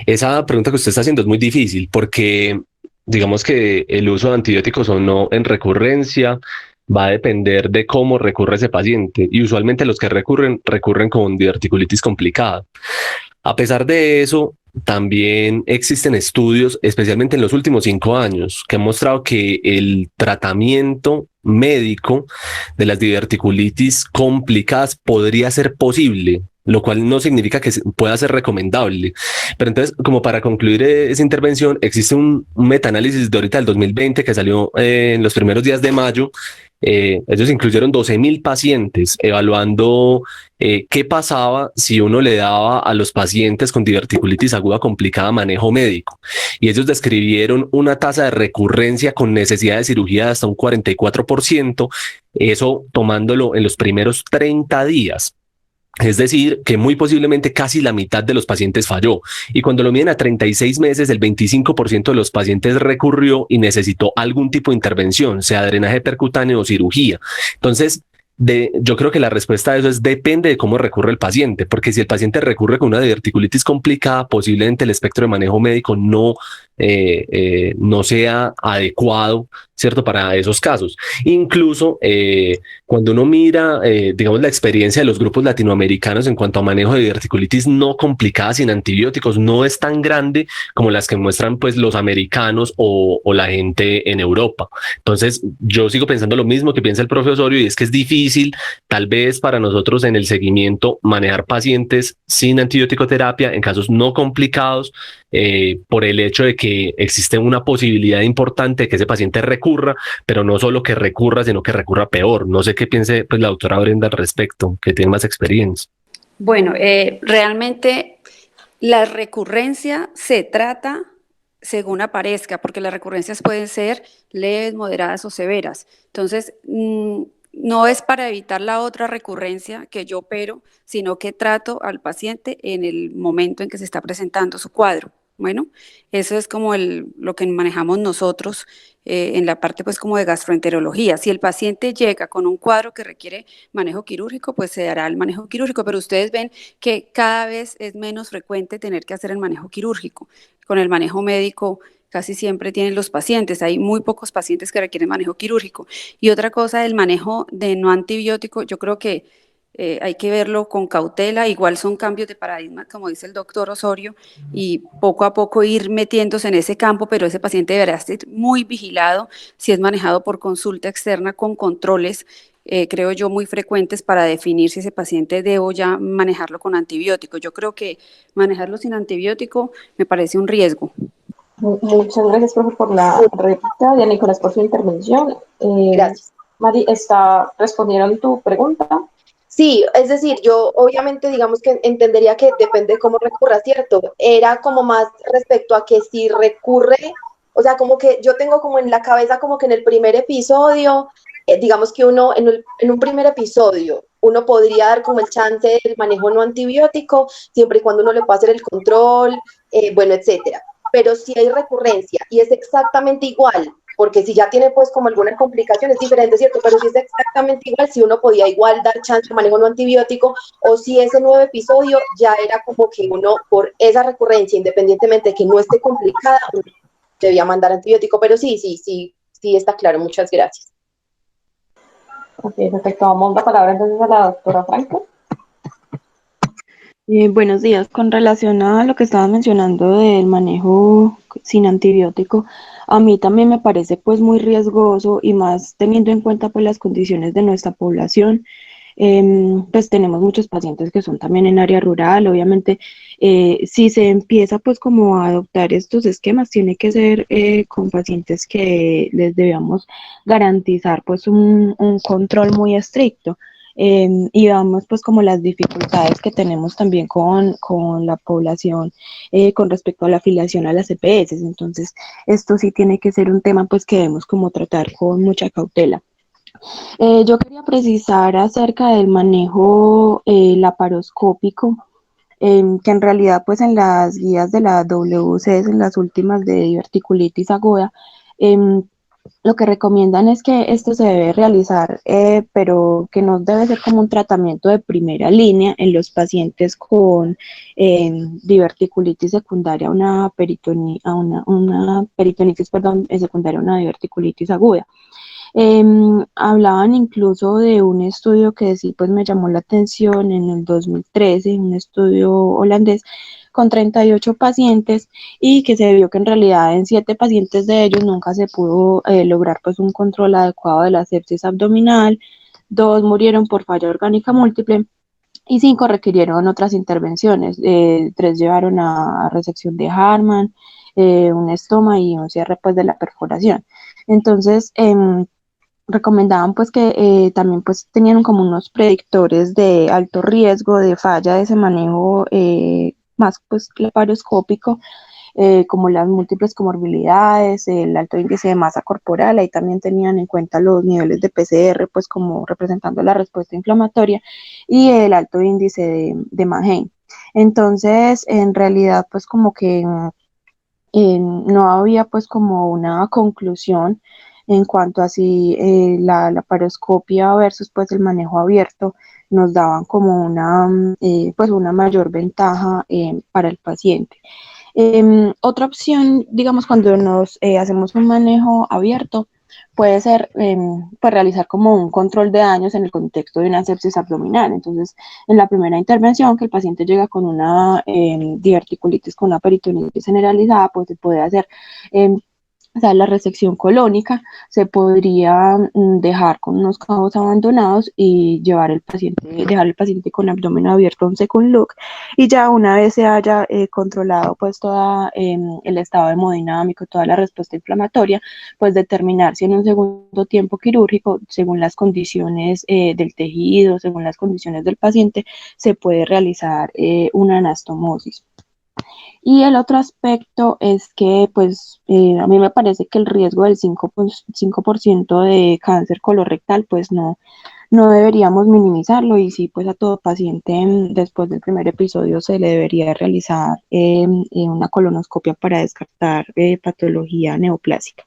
Esa pregunta que usted está haciendo es muy difícil porque digamos que el uso de antibióticos o no en recurrencia va a depender de cómo recurre ese paciente, y usualmente los que recurren con diverticulitis complicada. A pesar de eso, también existen estudios, especialmente en los últimos 5 años, que han mostrado que el tratamiento médico de las diverticulitis complicadas podría ser posible, lo cual no significa que pueda ser recomendable. Pero entonces, como para concluir esa intervención, existe un metaanálisis de ahorita del 2020 que salió en los primeros días de mayo. Ellos incluyeron 12,000 pacientes evaluando qué pasaba si uno le daba a los pacientes con diverticulitis aguda complicada manejo médico. Y ellos describieron una tasa de recurrencia con necesidad de cirugía de hasta un 44%, eso tomándolo en los primeros 30 días. Es decir, que muy posiblemente casi la mitad de los pacientes falló. Y cuando lo miden a 36 meses, el 25% de los pacientes recurrió y necesitó algún tipo de intervención, sea drenaje percutáneo o cirugía. Entonces, yo creo que la respuesta a eso es depende de cómo recurre el paciente, porque si el paciente recurre con una diverticulitis complicada, posiblemente el espectro de manejo médico no sea adecuado, ¿cierto?, para esos casos. Incluso cuando uno mira, digamos, la experiencia de los grupos latinoamericanos en cuanto a manejo de diverticulitis no complicada sin antibióticos, no es tan grande como las que muestran pues los americanos o la gente en Europa. Entonces, yo sigo pensando lo mismo que piensa el profe Osorio, y es que es difícil, tal vez para nosotros en el seguimiento, manejar pacientes sin antibiótico-terapia en casos no complicados, por el hecho de que existe una posibilidad importante de que ese paciente recurra, pero no solo que recurra, sino que recurra peor. No sé qué piense pues la doctora Brenda al respecto, que tiene más experiencia. Bueno, realmente la recurrencia se trata según aparezca, porque las recurrencias pueden ser leves, moderadas o severas. Entonces, no es para evitar la otra recurrencia que yo opero, sino que trato al paciente en el momento en que se está presentando su cuadro. Bueno, eso es como lo que manejamos nosotros en la parte pues como de gastroenterología. Si el paciente llega con un cuadro que requiere manejo quirúrgico, pues se hará el manejo quirúrgico, pero ustedes ven que cada vez es menos frecuente tener que hacer el manejo quirúrgico. Con el manejo médico casi siempre tienen los pacientes, hay muy pocos pacientes que requieren manejo quirúrgico. Y otra cosa, el manejo de no antibiótico, yo creo que hay que verlo con cautela, igual son cambios de paradigma, como dice el doctor Osorio, y poco a poco ir metiéndose en ese campo, pero ese paciente deberá estar muy vigilado si es manejado por consulta externa con controles, creo yo, muy frecuentes para definir si ese paciente debo ya manejarlo con antibiótico. Yo creo que manejarlo sin antibiótico me parece un riesgo. Muchas gracias, profe, por la réplica. Diana Nicolás, por su intervención. Gracias. Mari, ¿respondieron tu pregunta? Sí, es decir, yo obviamente digamos que entendería que depende de cómo recurra, ¿cierto? Era como más respecto a que si recurre, o sea, como que yo tengo como en la cabeza como que en el primer episodio, digamos que uno, en un primer episodio, uno podría dar como el chance del manejo no antibiótico, siempre y cuando uno le pueda hacer el control, bueno, etcétera. Pero si hay recurrencia y es exactamente igual, porque si ya tiene pues como alguna complicación es diferente, ¿cierto? Pero si es exactamente igual, si uno podía igual dar chance de manejo no antibiótico, o si ese nuevo episodio ya era como que uno, por esa recurrencia, independientemente de que no esté complicada, debía mandar antibiótico, pero sí está claro, muchas gracias. Ok, perfecto, vamos la palabra entonces a la doctora Franco. Buenos días. Con relación a lo que estaba mencionando del manejo sin antibiótico, a mí también me parece pues muy riesgoso y más teniendo en cuenta pues las condiciones de nuestra población. Pues tenemos muchos pacientes que son también en área rural. Obviamente, si se empieza pues como a adoptar estos esquemas, tiene que ser con pacientes que les debamos garantizar pues un control muy estricto. Y vamos pues como las dificultades que tenemos también con la población con respecto a la afiliación a las EPS. Entonces, esto sí tiene que ser un tema pues que debemos como tratar con mucha cautela. Yo quería precisar acerca del manejo laparoscópico, que en realidad pues en las guías de la WCS, en las últimas de diverticulitis aguda, lo que recomiendan es que esto se debe realizar, pero que no debe ser como un tratamiento de primera línea en los pacientes con diverticulitis secundaria, una peritonitis, perdón, secundaria a una diverticulitis aguda. Hablaban incluso de un estudio que sí pues me llamó la atención en el 2013, un estudio holandés con 38 pacientes y que se vio que en realidad en 7 pacientes de ellos nunca se pudo lograr pues un control adecuado de la sepsis abdominal, 2 murieron por falla orgánica múltiple y 5 requirieron otras intervenciones, 3 llevaron a resección de Hartmann, un estoma y un cierre pues de la perforación. Entonces, recomendaban pues que también pues tenían como unos predictores de alto riesgo de falla de ese manejo más pues laparoscópico, como las múltiples comorbilidades, el alto índice de masa corporal. Ahí también tenían en cuenta los niveles de PCR pues como representando la respuesta inflamatoria y el alto índice de Magen. Entonces en realidad pues como que no había pues como una conclusión en cuanto a si la laparoscopia versus pues el manejo abierto nos daban como pues una mayor ventaja para el paciente. Otra opción, digamos, cuando nos hacemos un manejo abierto, puede ser pues realizar como un control de daños en el contexto de una sepsis abdominal. Entonces, en la primera intervención, que el paciente llega con una diverticulitis, con una peritonitis generalizada, pues se puede hacer o sea, la resección colónica, se podría dejar con unos cabos abandonados y dejar el paciente con abdomen abierto, un second look, y ya una vez se haya controlado pues todo el estado hemodinámico, toda la respuesta inflamatoria, pues determinar si en un segundo tiempo quirúrgico, según las condiciones del tejido, según las condiciones del paciente, se puede realizar una anastomosis. Y el otro aspecto es que, pues, a mí me parece que el riesgo del 5% de cáncer colorectal, pues no deberíamos minimizarlo y sí, pues a todo paciente después del primer episodio se le debería realizar una colonoscopia para descartar patología neoplásica.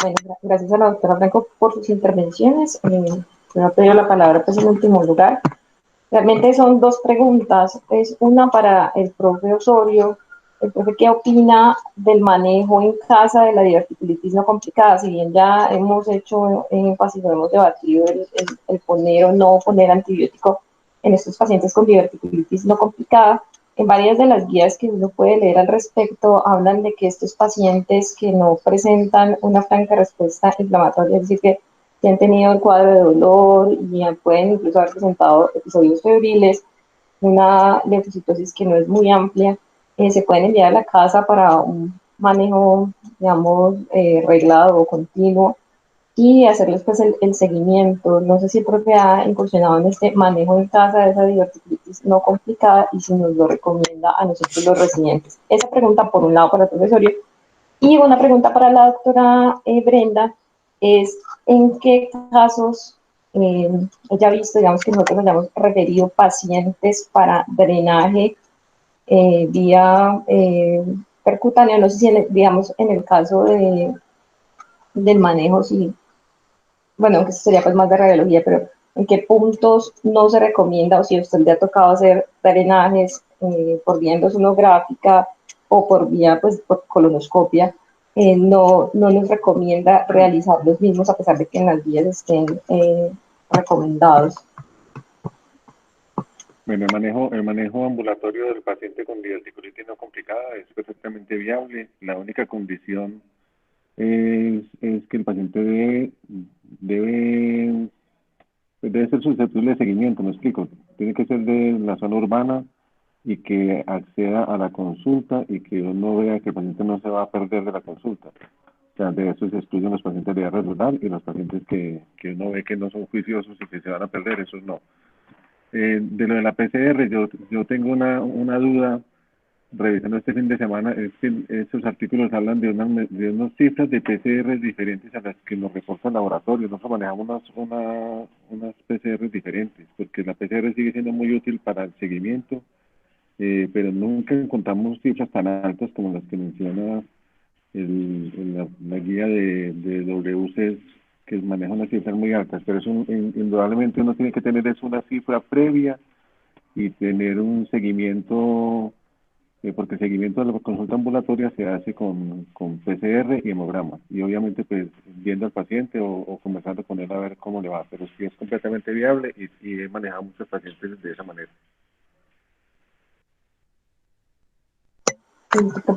Bueno, gracias a la doctora Franco por sus intervenciones. Yo pedido la palabra pues en último lugar. Realmente son dos preguntas. Es una para el profe Osorio. El profe, ¿qué opina del manejo en casa de la diverticulitis no complicada? Si bien ya hemos hecho énfasis, hemos debatido el poner o no poner antibiótico en estos pacientes con diverticulitis no complicada, en varias de las guías que uno puede leer al respecto hablan de que estos pacientes que no presentan una franca respuesta inflamatoria, es decir, que han tenido el cuadro de dolor y pueden incluso haber presentado episodios febriles, una linfocitosis que no es muy amplia, se pueden enviar a la casa para un manejo, digamos, reglado o continuo y hacerles pues el seguimiento. No sé si el profe ha incursionado en este manejo en casa de esa diverticulitis no complicada y si nos lo recomienda a nosotros los residentes. Esa pregunta por un lado para el profesor. Y una pregunta para la doctora Brenda es, ¿en qué casos ella ha visto, digamos, que nosotros hayamos referido pacientes para drenaje vía percutáneo? No sé si, digamos, en el caso del manejo, sí, bueno, aunque eso sería pues más de radiología, pero ¿en qué puntos no se recomienda o si a usted le ha tocado hacer drenajes por vía endosonográfica o por vía pues por colonoscopia? No nos recomienda realizar los mismos a pesar de que en las guías estén recomendados. Bueno, el manejo ambulatorio del paciente con diverticulitis no complicada es perfectamente viable. La única condición es que el paciente debe ser susceptible de seguimiento, me explico. Tiene que ser de la zona urbana y que acceda a la consulta y que uno vea que el paciente no se va a perder de la consulta. O sea, de eso se excluyen los pacientes de área rural y los pacientes que uno ve que no son juiciosos y que se van a perder, esos no. De lo de la PCR, yo tengo una duda, revisando este fin de semana, es que esos artículos hablan de unas cifras de PCR diferentes a las que nos reporta el laboratorio. Nosotros manejamos unas PCR diferentes, porque la PCR sigue siendo muy útil para el seguimiento, pero nunca encontramos cifras tan altas como las que menciona la guía de WC, que maneja unas cifras muy altas, pero eso indudablemente uno tiene que tener una cifra previa y tener un seguimiento, porque el seguimiento de la consulta ambulatoria se hace con PCR y hemograma, y obviamente pues viendo al paciente o conversando con él a ver cómo le va, pero sí es completamente viable y he manejado muchos pacientes de esa manera.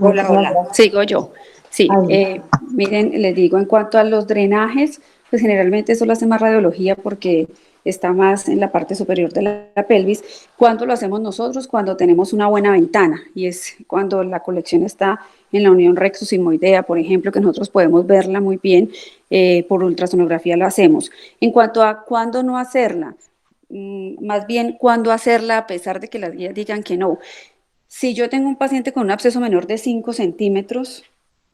Hola, sigo yo. Sí, miren, les digo, en cuanto a los drenajes, pues generalmente eso lo hace más radiología porque está más en la parte superior de la pelvis. ¿Cuándo lo hacemos nosotros? Cuando tenemos una buena ventana, y es cuando la colección está en la unión recto-sigmoidea, por ejemplo, que nosotros podemos verla muy bien, por ultrasonografía lo hacemos. En cuanto a cuándo no hacerla, más bien cuándo hacerla a pesar de que las guías digan que no. Si yo tengo un paciente con un absceso menor de 5 centímetros,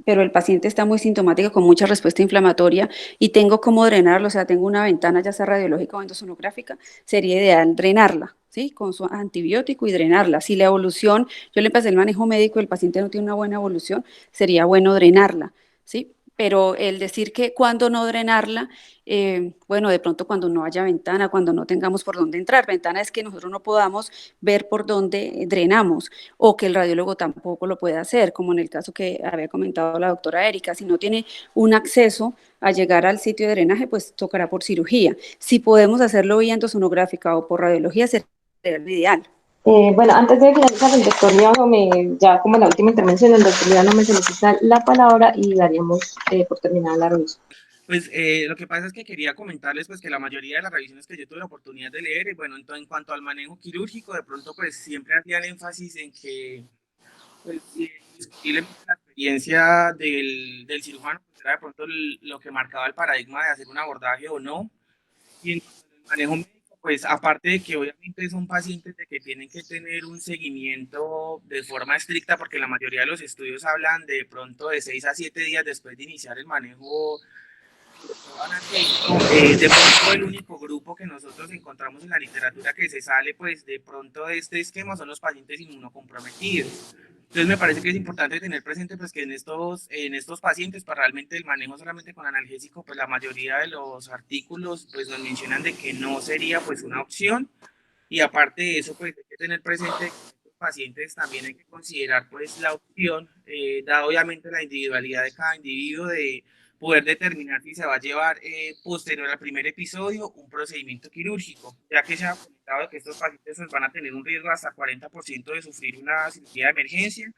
pero el paciente está muy sintomático con mucha respuesta inflamatoria y tengo cómo drenarlo, o sea, tengo una ventana ya sea radiológica o endosonográfica, sería ideal drenarla, ¿sí? Con su antibiótico y drenarla. Si la evolución, yo le pasé el manejo médico, el paciente no tiene una buena evolución, sería bueno drenarla, ¿sí? Pero el decir que cuando no drenarla, bueno, de pronto cuando no haya ventana, cuando no tengamos por dónde entrar. Ventana es que nosotros no podamos ver por dónde drenamos o que el radiólogo tampoco lo pueda hacer, como en el caso que había comentado la doctora Erika. Si no tiene un acceso a llegar al sitio de drenaje, pues tocará por cirugía. Si podemos hacerlo vía endosonográfica o por radiología, sería lo ideal. Bueno, antes de finalizar, el doctor Líbano, ya como en la última intervención, el doctor Líbano me solicita la palabra y daríamos por terminada la revisión. Pues lo que pasa es que quería comentarles pues que la mayoría de las revisiones que yo tuve la oportunidad de leer, bueno, en cuanto al manejo quirúrgico, de pronto pues siempre hacían énfasis en que pues, indiscutiblemente la experiencia del cirujano pues, era de pronto lo que marcaba el paradigma de hacer un abordaje o no. Y en cuanto al manejo médico, pues aparte de que obviamente son pacientes de que tienen que tener un seguimiento de forma estricta, porque la mayoría de los estudios hablan de pronto de 6 a 7 días después de iniciar el manejo analgésico, de pronto el único grupo que nosotros encontramos en la literatura que se sale pues de pronto de este esquema son los pacientes inmunocomprometidos. Entonces me parece que es importante tener presente pues que en estos pacientes para realmente el manejo solamente con analgésico, pues la mayoría de los artículos pues nos mencionan de que no sería pues una opción, y aparte de eso pues hay que tener presente que estos pacientes también hay que considerar pues la opción, dada obviamente la individualidad de cada individuo, de poder determinar si se va a llevar posterior al primer episodio un procedimiento quirúrgico, ya que se ha comentado que estos pacientes pues, van a tener un riesgo hasta 40% de sufrir una cirugía de emergencia